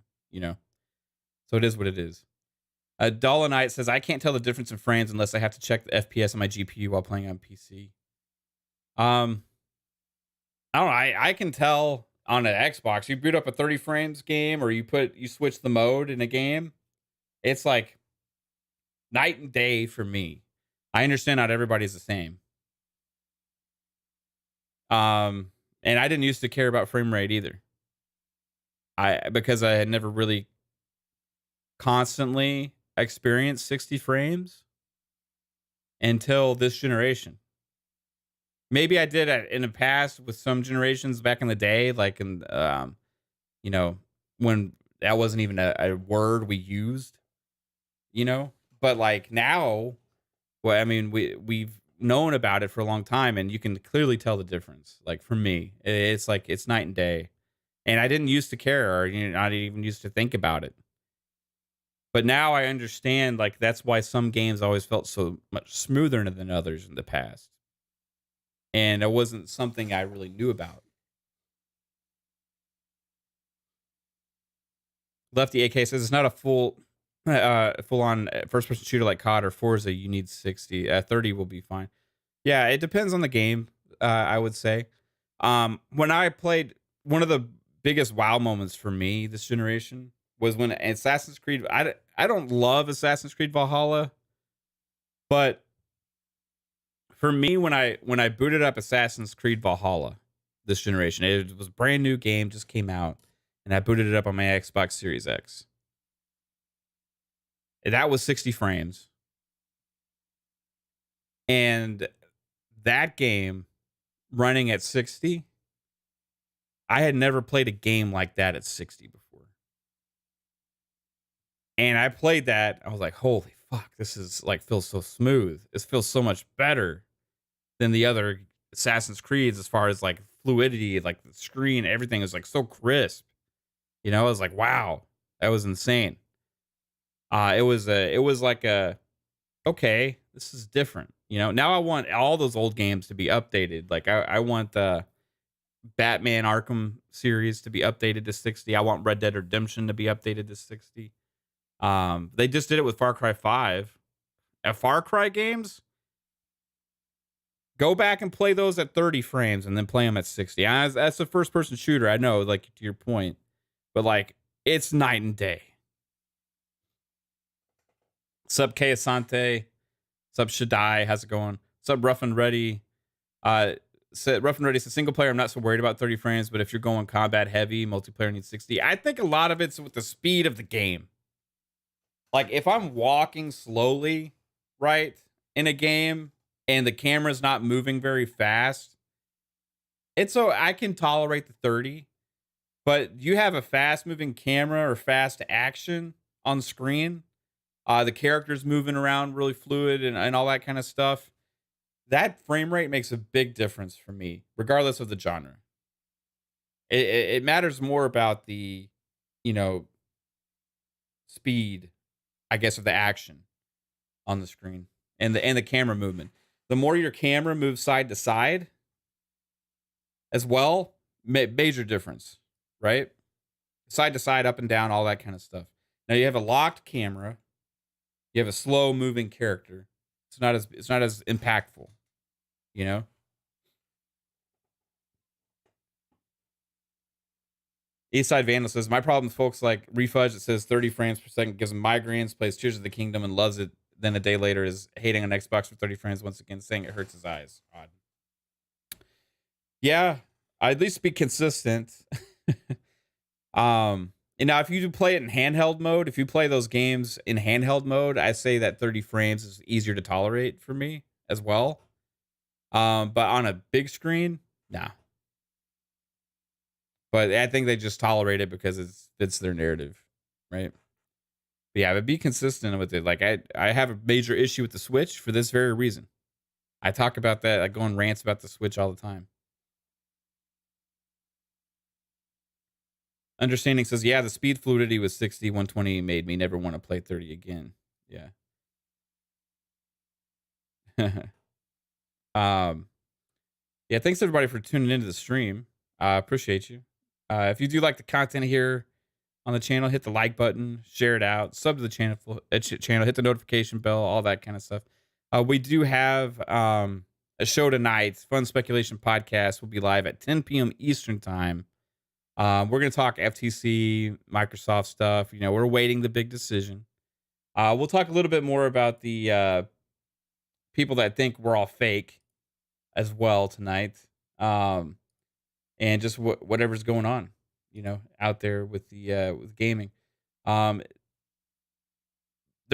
So it is what it is. Dolonite says, I can't tell the difference in frames unless I have to check the FPS on my GPU while playing on PC. I don't know. I can tell on an Xbox. You boot up a 30 frames game, or you switch the mode in a game. It's like night and day for me. I understand not everybody's the same. And I didn't used to care about frame rate either. Because I had never really constantly experienced 60 frames until this generation. Maybe I did in the past with some generations back in the day, like in when that wasn't even a word we used, you know. But like now, well, I mean, we've known about it for a long time, and you can clearly tell the difference. Like for me, it's like it's night and day. And I didn't used to care, or not even used to think about it. But now I understand, like that's why some games always felt so much smoother than others in the past, and it wasn't something I really knew about. Lefty AK says it's not a full on first person shooter like COD or Forza. You need 60, 30 will be fine. Yeah, it depends on the game. I would say. When I played, one of the biggest wow moments for me this generation was when Assassin's Creed. I don't love Assassin's Creed Valhalla, but for me, when I booted up Assassin's Creed Valhalla this generation, it was a brand new game, just came out, and I booted it up on my Xbox Series X. And that was 60 frames, and that game running at 60, I had never played a game like that at 60 before. And I played that, I was like, holy fuck, this is like feels so smooth. This feels so much better than the other Assassin's Creeds as far as like fluidity, like the screen, everything is like so crisp. I was like, wow, that was insane. It was like okay, this is different. Now I want all those old games to be updated. Like I want the Batman Arkham series to be updated to 60. I want Red Dead Redemption to be updated to 60. They just did it with Far Cry 5. At Far Cry games, go back and play those at 30 frames and then play them at 60. That's a first person shooter. I know, like to your point, but like it's night and day. Sub K Asante, sub Shaddai, how's it going? Sub Rough and Ready. Rough and Ready says single player. I'm not so worried about 30 frames, but if you're going combat heavy, multiplayer needs 60. I think a lot of it's with the speed of the game. Like if I'm walking slowly, right, in a game and the camera's not moving very fast, it's so I can tolerate the 30. But you have a fast moving camera or fast action on screen, the characters moving around really fluid and all that kind of stuff. That frame rate makes a big difference for me, regardless of the genre. It matters more about the, you know, speed, I guess, of the action on the screen and the camera movement. The more your camera moves side to side as well, major difference, right? Side to side, up and down, all that kind of stuff. Now you have a locked camera, you have a slow moving character. It's not as impactful, you know? Eastside Vandal says, my problem with folks like Refudge that says 30 frames per second gives him migraines, plays Tears of the Kingdom and loves it. Then a day later is hating on Xbox for 30 frames once again, saying it hurts his eyes. Odd. Yeah, I'd at least be consistent. And now if you do play it in handheld mode, if you play those games in handheld mode, I say that 30 frames is easier to tolerate for me as well. But on a big screen, nah. But I think they just tolerate it because it fits their narrative, right? But yeah, but be consistent with it. Like I have a major issue with the Switch for this very reason. I talk about that. I go on rants about the Switch all the time. Understanding says, yeah, the speed fluidity was 60, 120 made me never want to play 30 again. Yeah. um, yeah, thanks everybody for tuning into the stream. I appreciate you. If you do like the content here on the channel, hit the like button, share it out, sub to the channel, hit the notification bell, all that kind of stuff. We do have a show tonight, Fun Speculation Podcast will be live at 10 p.m. Eastern time. We're going to talk FTC, Microsoft stuff. We're waiting the big decision. We'll talk a little bit more about the people that think we're all fake as well tonight. And just whatever's going on, out there with the with gaming. There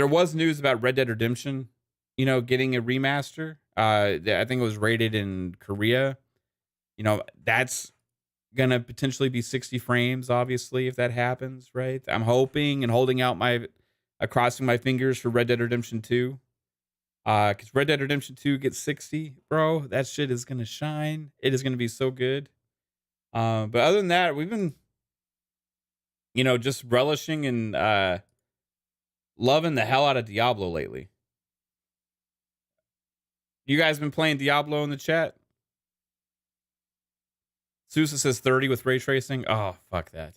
was news about Red Dead Redemption, getting a remaster. I think it was rated in Korea. That's gonna potentially be 60 frames, obviously, if that happens, right? I'm hoping and holding out my crossing my fingers for Red Dead Redemption 2. Because Red Dead Redemption 2 gets 60, bro. That shit is gonna shine. It is gonna be so good. But other than that, we've been, just relishing and loving the hell out of Diablo lately. You guys been playing Diablo in the chat? Sousa says 30 with ray tracing. Oh, fuck that.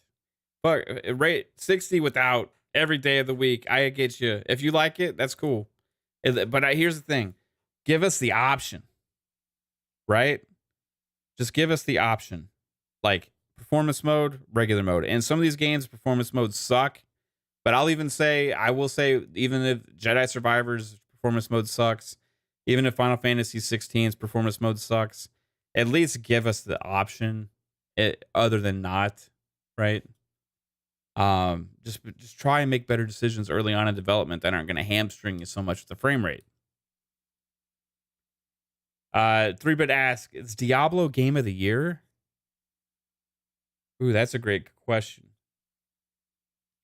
Fuck, rate 60 without every day of the week. I get you. If you like it, that's cool. But here's the thing. Give us the option, right? Just give us the option. Like performance mode, regular mode. And some of these games, performance modes suck. But I will say, even if Jedi Survivor's performance mode sucks, even if Final Fantasy 16's performance mode sucks, at least give us the option, other than not, right? Just try and make better decisions early on in development that aren't going to hamstring you so much with the frame rate. 3-Bit asks, is Diablo Game of the Year? Ooh, that's a great question.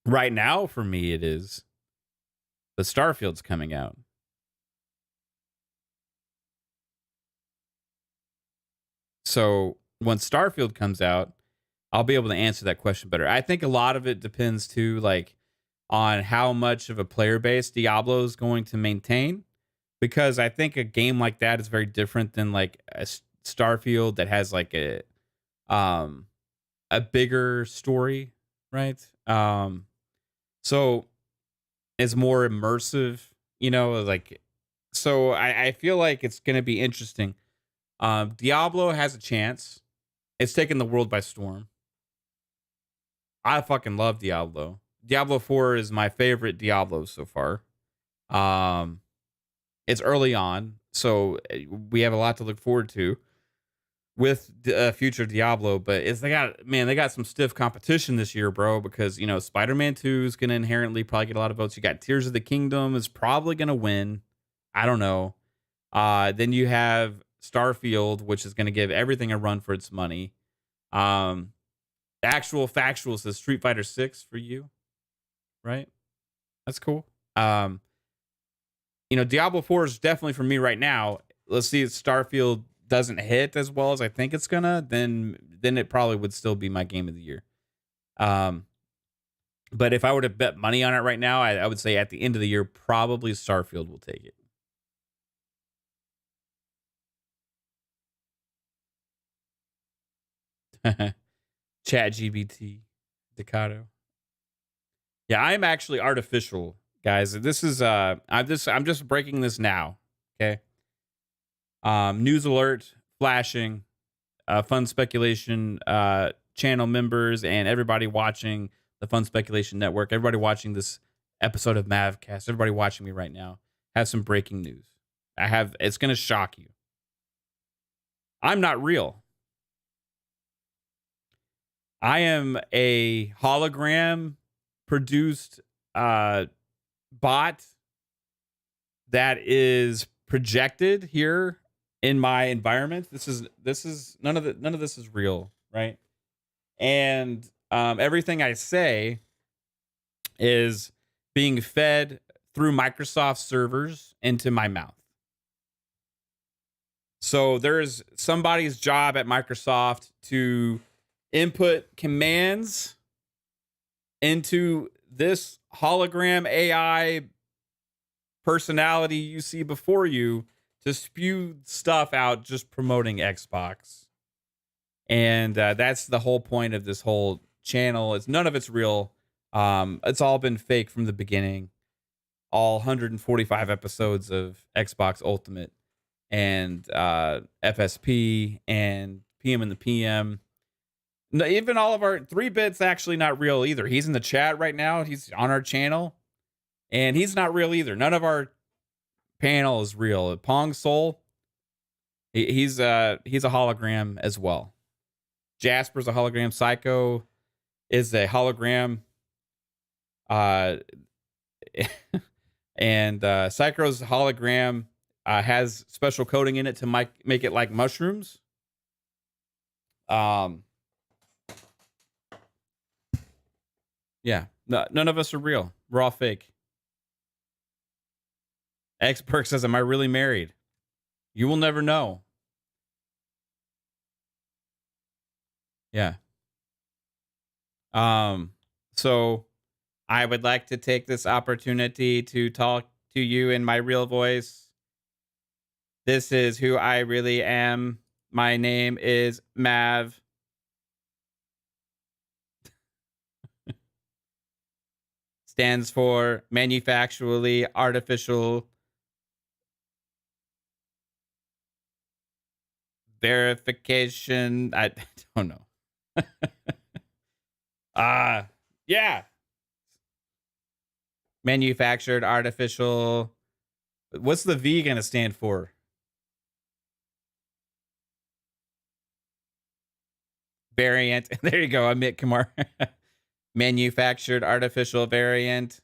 Right now, for me, it is. But Starfield's coming out. So when Starfield comes out, I'll be able to answer that question better. I think a lot of it depends too, like, on how much of a player base Diablo is going to maintain. Because I think a game like that is very different than like a Starfield that has like a bigger story, right? So it's more immersive, like, so I feel like it's going to be interesting. Diablo has a chance. It's taken the world by storm. I fucking love Diablo. Diablo 4 is my favorite Diablo so far. It's early on, so we have a lot to look forward to with future Diablo. But they got some stiff competition this year, bro. Because Spider-Man 2 is gonna inherently probably get a lot of votes. You got Tears of the Kingdom is probably gonna win. I don't know. Then you have Starfield, which is gonna give everything a run for its money. Actual factual says Street Fighter 6 for you, right? That's cool. Diablo 4 is definitely for me right now. Let's see if Starfield doesn't hit as well as I think it's gonna, then it probably would still be my game of the year. But if I were to bet money on it right now, I would say at the end of the year, probably Starfield will take it. Chat GBT, Decado. Yeah, I'm actually artificial, guys. This is I'm just breaking this now. Okay. News alert flashing, fun speculation, channel members and everybody watching the Fun Speculation Network, everybody watching this episode of Mavcast, everybody watching me right now, have some breaking news. It's gonna shock you. I'm not real. I am a hologram produced bot that is projected here in my environment. This is none of this is real, right? And everything I say is being fed through Microsoft servers into my mouth. So there's somebody's job at Microsoft to input commands into this hologram AI personality you see before you to spew stuff out just promoting Xbox. And that's the whole point of this whole channel. None of it's real. It's all been fake from the beginning. All 145 episodes of Xbox Ultimate and FSP and PM in the PM. No, even all of our 3-Bit's actually not real either. He's in the chat right now. He's on our channel. And he's not real either. None of our panel is real. Pong Soul, he's a hologram as well. Jasper's a hologram. Psycho is a hologram. And Psycho's hologram has special coating in it to make it like mushrooms. Yeah. No, none of us are real. We're all fake. X Perk says, "Am I really married?" You will never know. Yeah. Um. So I would like to take this opportunity to talk to you in my real voice. This is who I really am. My name is Mav. Stands for manufacturally artificial verification. I don't know. uh yeah. Manufactured artificial. What's the V gonna stand for? Variant. There you go. Amit Kumar. Manufactured artificial variant.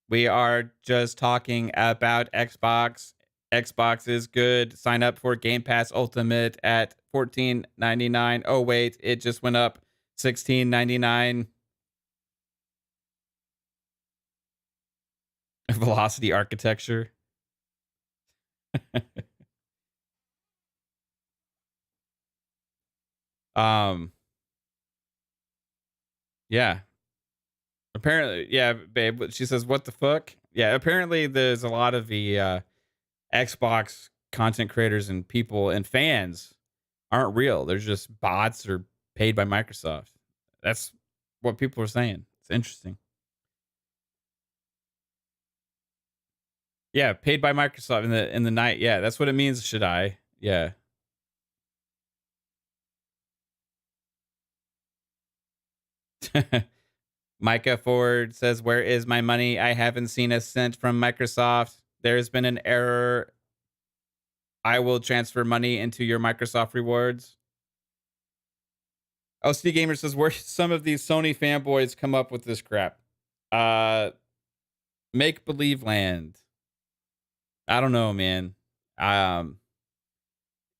We are just talking about Xbox. Xbox is good. Sign up for Game Pass Ultimate at 14.99. Oh wait, it just went up 16.99. Velocity architecture. um yeah. Apparently, yeah, babe. She says, "What the fuck?" Yeah, apparently there's a lot of the Xbox content creators and people and fans aren't real. They're just bots or paid by Microsoft. That's what people are saying. It's interesting. Yeah, paid by Microsoft in the night. Yeah, that's what it means. Should I? Yeah. Micah Ford says, "Where is my money? I haven't seen a cent from Microsoft. There's been an error. I will transfer money into your Microsoft rewards." Oh, Steve Gamer says, "Where some of these Sony fanboys come up with this crap?" Uh, Make believe land. I don't know, man. Um,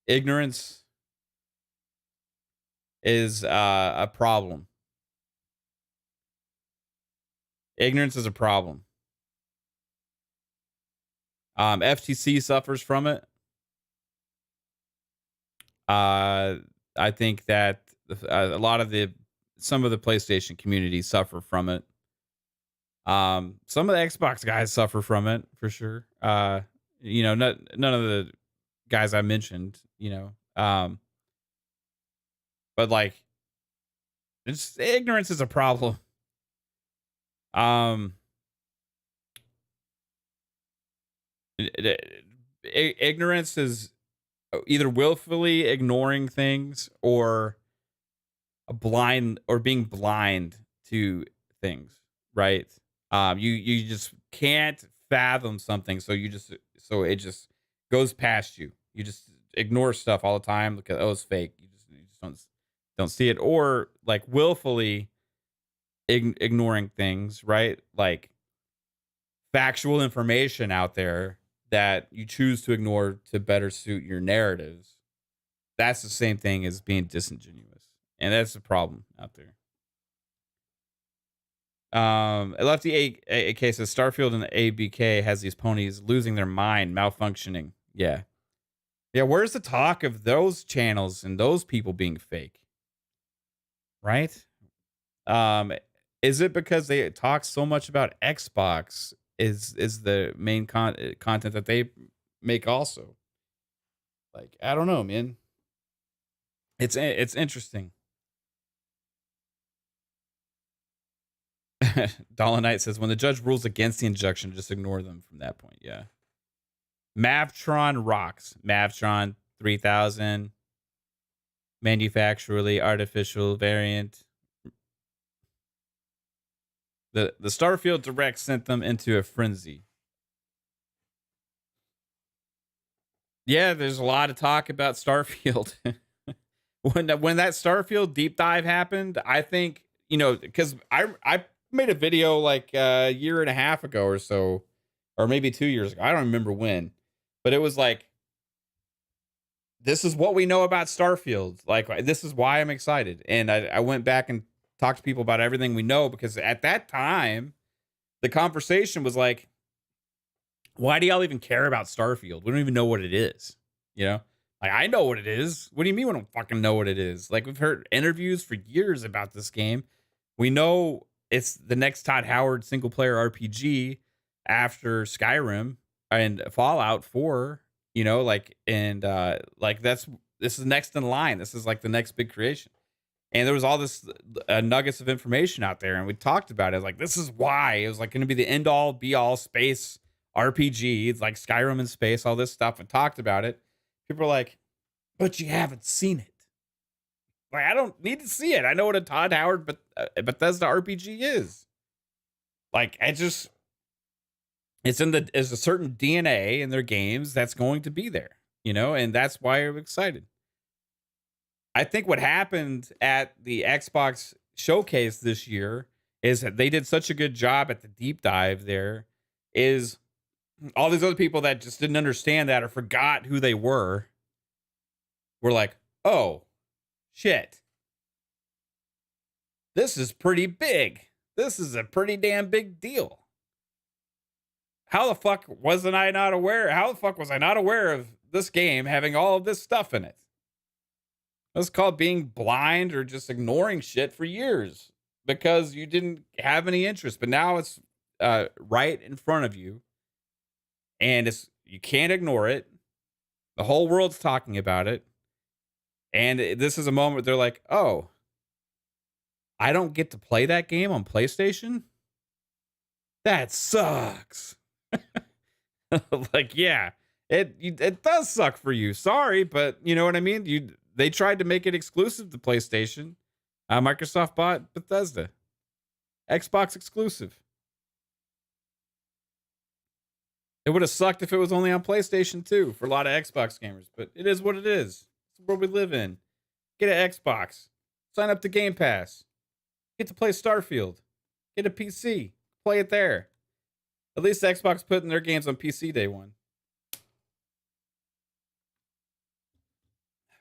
Ignorance is a problem. Ignorance is a problem. FTC suffers from it. Uh, I think that a lot of the some of the PlayStation community suffer from it. Some of the Xbox guys suffer from it for sure. None of the guys I mentioned, but like, it's ignorance is a problem. Um, Ignorance is either willfully ignoring things or a blind or being blind to things, right? You just can't fathom something, so it just goes past you. You just ignore stuff all the time. Look at, oh, it's fake. You just don't see it, or like willfully ignoring things, right? Like factual information out there that you choose to ignore to better suit your narratives. That's the same thing as being disingenuous, and that's the problem out there. Lefty AK says Starfield and the ABK has these ponies losing their mind, malfunctioning. Yeah, yeah. Where's the talk of those channels and those people being fake? Right? Um, is it because they talk so much about Xbox? Is the main content that they make also? Like, I don't know, man. It's interesting. Dollar says, when the judge rules against the injunction, just ignore them from that point. Yeah. Mavtron rocks. Mavtron 3000. Manufacturally artificial variant. The Starfield Direct sent them into a frenzy. Yeah, there's a lot of talk about Starfield. When that Starfield deep dive happened, I think, because I made a video like a year and a half ago or so, or maybe 2 years ago. I don't remember when, but it was like, this is what we know about Starfield. Like, this is why I'm excited. And I went back and talk to people about everything we know, because at that time, the conversation was like, why do y'all even care about Starfield? We don't even know what it is. You know, like, I know what it is. What do you mean we don't fucking know what it is? Like, we've heard interviews for years about this game. We know it's the next Todd Howard single player RPG after Skyrim and Fallout 4, you know, like, and like, this is next in line. This is like the next big creation. And there was all this nuggets of information out there, and we talked about it. Like, this is why it was like going to be the end all be all space RPG. It's like Skyrim in space, all this stuff, and talked about it. People are like, but you haven't seen it. Like, I don't need to see it. I know what a Todd Howard Bethesda RPG is. Like, it's a certain DNA in their games that's going to be there, you know, and that's why I'm excited. I think what happened at the Xbox showcase this year is that they did such a good job at the deep dive there, is all these other people that just didn't understand that or forgot who they were like, oh, shit. This is pretty big. This is a pretty damn big deal. How the fuck was I not aware of this game having all of this stuff in it? That's called being blind or just ignoring shit for years because you didn't have any interest. But now it's right in front of you, and you can't ignore it. The whole world's talking about it. And this is a moment where they're like, oh, I don't get to play that game on PlayStation? That sucks. Like, yeah, it does suck for you. Sorry, but you know what I mean? They tried to make it exclusive to PlayStation. Microsoft bought Bethesda. Xbox exclusive. It would have sucked if it was only on PlayStation 2 for a lot of Xbox gamers, but it is what it is. It's the world we live in. Get an Xbox. Sign up to Game Pass. Get to play Starfield. Get a PC. Play it there. At least Xbox putting their games on PC day one.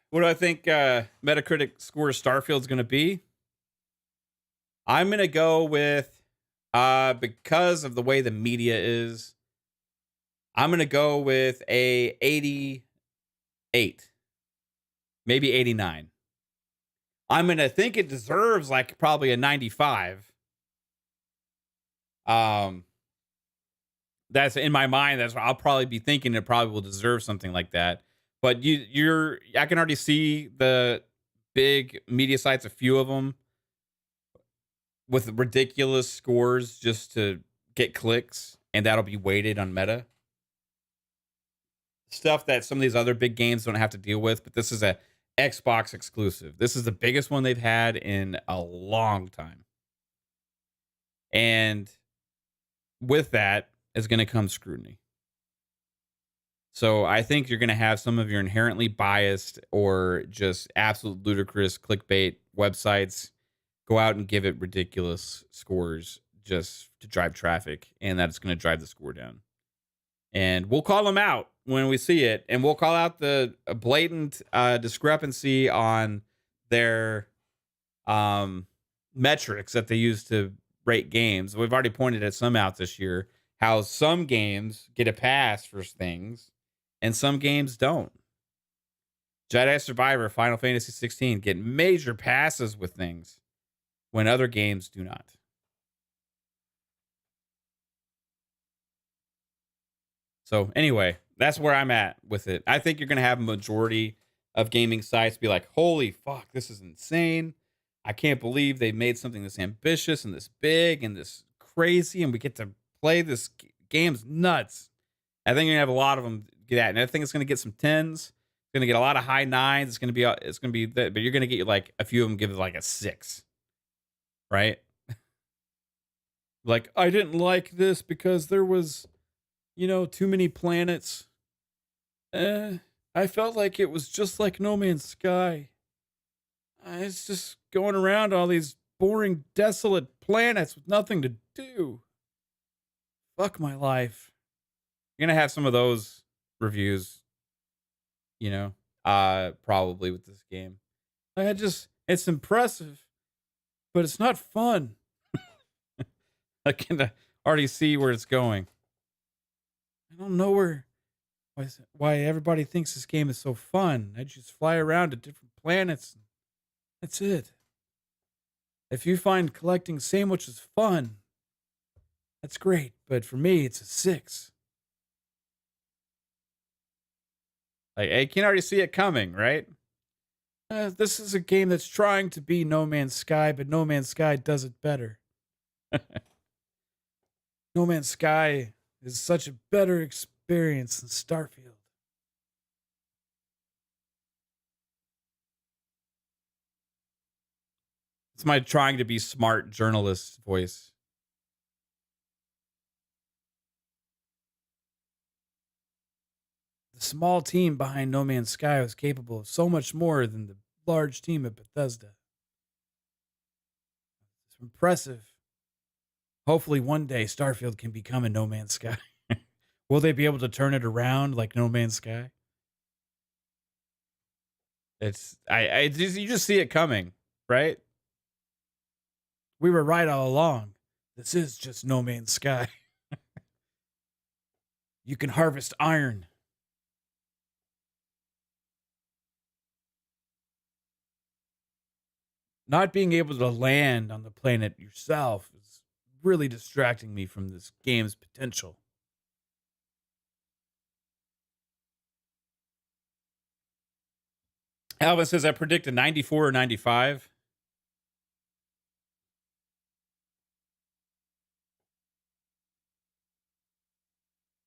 What do I think Metacritic score Starfield's going to be? I'm going to go with, because of the way the media is, I'm going to go with a 88. Maybe 89. I'm going to think it deserves like probably a 95. That's in my mind. That's what I'll probably be thinking. It probably will deserve something like that. But I can already see the big media sites, a few of them, with ridiculous scores just to get clicks, and that'll be weighted on meta. Stuff that some of these other big games don't have to deal with, but this is a Xbox exclusive. This is the biggest one they've had in a long time. And with that is going to come scrutiny. So I think you're going to have some of your inherently biased or just absolute ludicrous clickbait websites go out and give it ridiculous scores just to drive traffic, and that's going to drive the score down. And we'll call them out when we see it, and we'll call out the blatant discrepancy on their metrics that they use to rate games. We've already pointed at some out this year, how some games get a pass for things and some games don't. Jedi Survivor, Final Fantasy 16 get major passes with things when other games do not. So anyway, that's where I'm at with it. I think you're going to have a majority of gaming sites be like, holy fuck, this is insane. I can't believe they made something this ambitious and this big and this crazy, and we get to play this game's nuts. I think you're going to have a lot of them get that. And I think it's going to get some 10s. It's going to get a lot of high 9s. It's going to be that, but you're going to get like a few of them give it like a 6. Right? Like, I didn't like this because there was, too many planets. I felt like it was just like No Man's Sky. It's just going around all these boring, desolate planets with nothing to do. Fuck my life. You're going to have some of those reviews, probably with this game. It's impressive. but it's not fun. I can already see where it's going. I don't know why everybody thinks this game is so fun. I just fly around to different planets. That's it. If you find collecting sandwiches fun, that's great. But for me, it's a 6. Like, I can already see it coming, right? This is a game that's trying to be No Man's Sky, but No Man's Sky does it better. No Man's Sky is such a better experience than Starfield. It's my trying to be smart journalist voice. The small team behind No Man's Sky was capable of so much more than the large team at Bethesda. It's impressive. Hopefully one day Starfield can become a No Man's Sky. Will they be able to turn it around like No Man's Sky? It's I just you just see it coming, right? We were right all along. This is just No Man's Sky. You can harvest iron. Not being able to land on the planet yourself is really distracting me from this game's potential. Alvin says I predict a 94 or 95.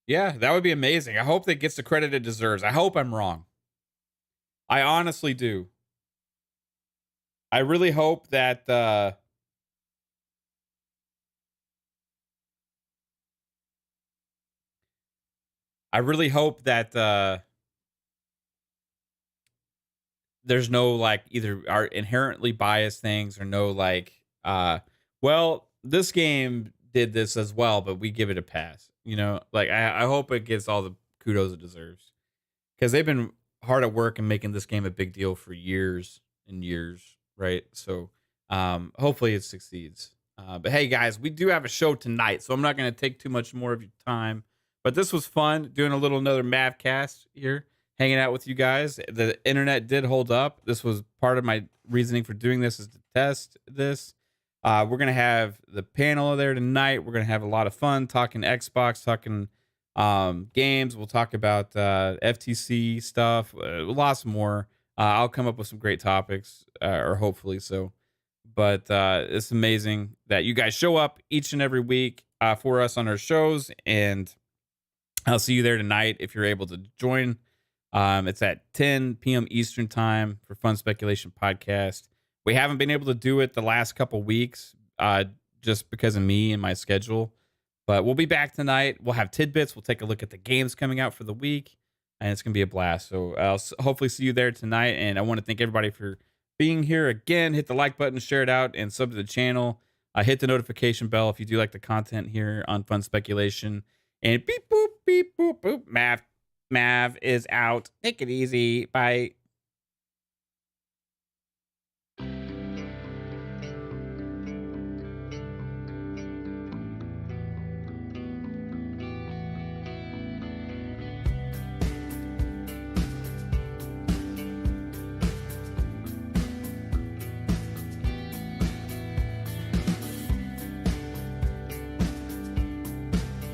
Yeah, that would be amazing. I hope that gets the credit it deserves. I hope I'm wrong. I honestly do. I really hope that I really hope that there's no like either are inherently biased things or no like well, this game did this as well, but we give it a pass. You know, like I hope it gets all the kudos it deserves. Because they've been hard at work and making this game a big deal for years and years, right? So hopefully it succeeds. But hey, guys, we do have a show tonight, so I'm not going to take too much more of your time. But this was fun doing another Mavcast here, hanging out with you guys. The internet did hold up. This was part of my reasoning for doing this is to test this. We're going to have the panel there tonight. We're going to have a lot of fun talking Xbox, talking games. We'll talk about FTC stuff, lots more. I'll come up with some great topics, or hopefully so. But it's amazing that you guys show up each and every week for us on our shows, and I'll see you there tonight if you're able to join. It's at 10 p.m. Eastern time for Fun Speculation Podcast. We haven't been able to do it the last couple weeks just because of me and my schedule. But we'll be back tonight. We'll have tidbits. We'll take a look at the games coming out for the week, and it's going to be a blast. So I'll hopefully see you there tonight. And I want to thank everybody for being here again. Hit the like button, share it out, and sub to the channel. Hit the notification bell if you do like the content here on Fun Speculation. And beep, boop, beep, boop, boop. Mav is out. Take it easy. Bye.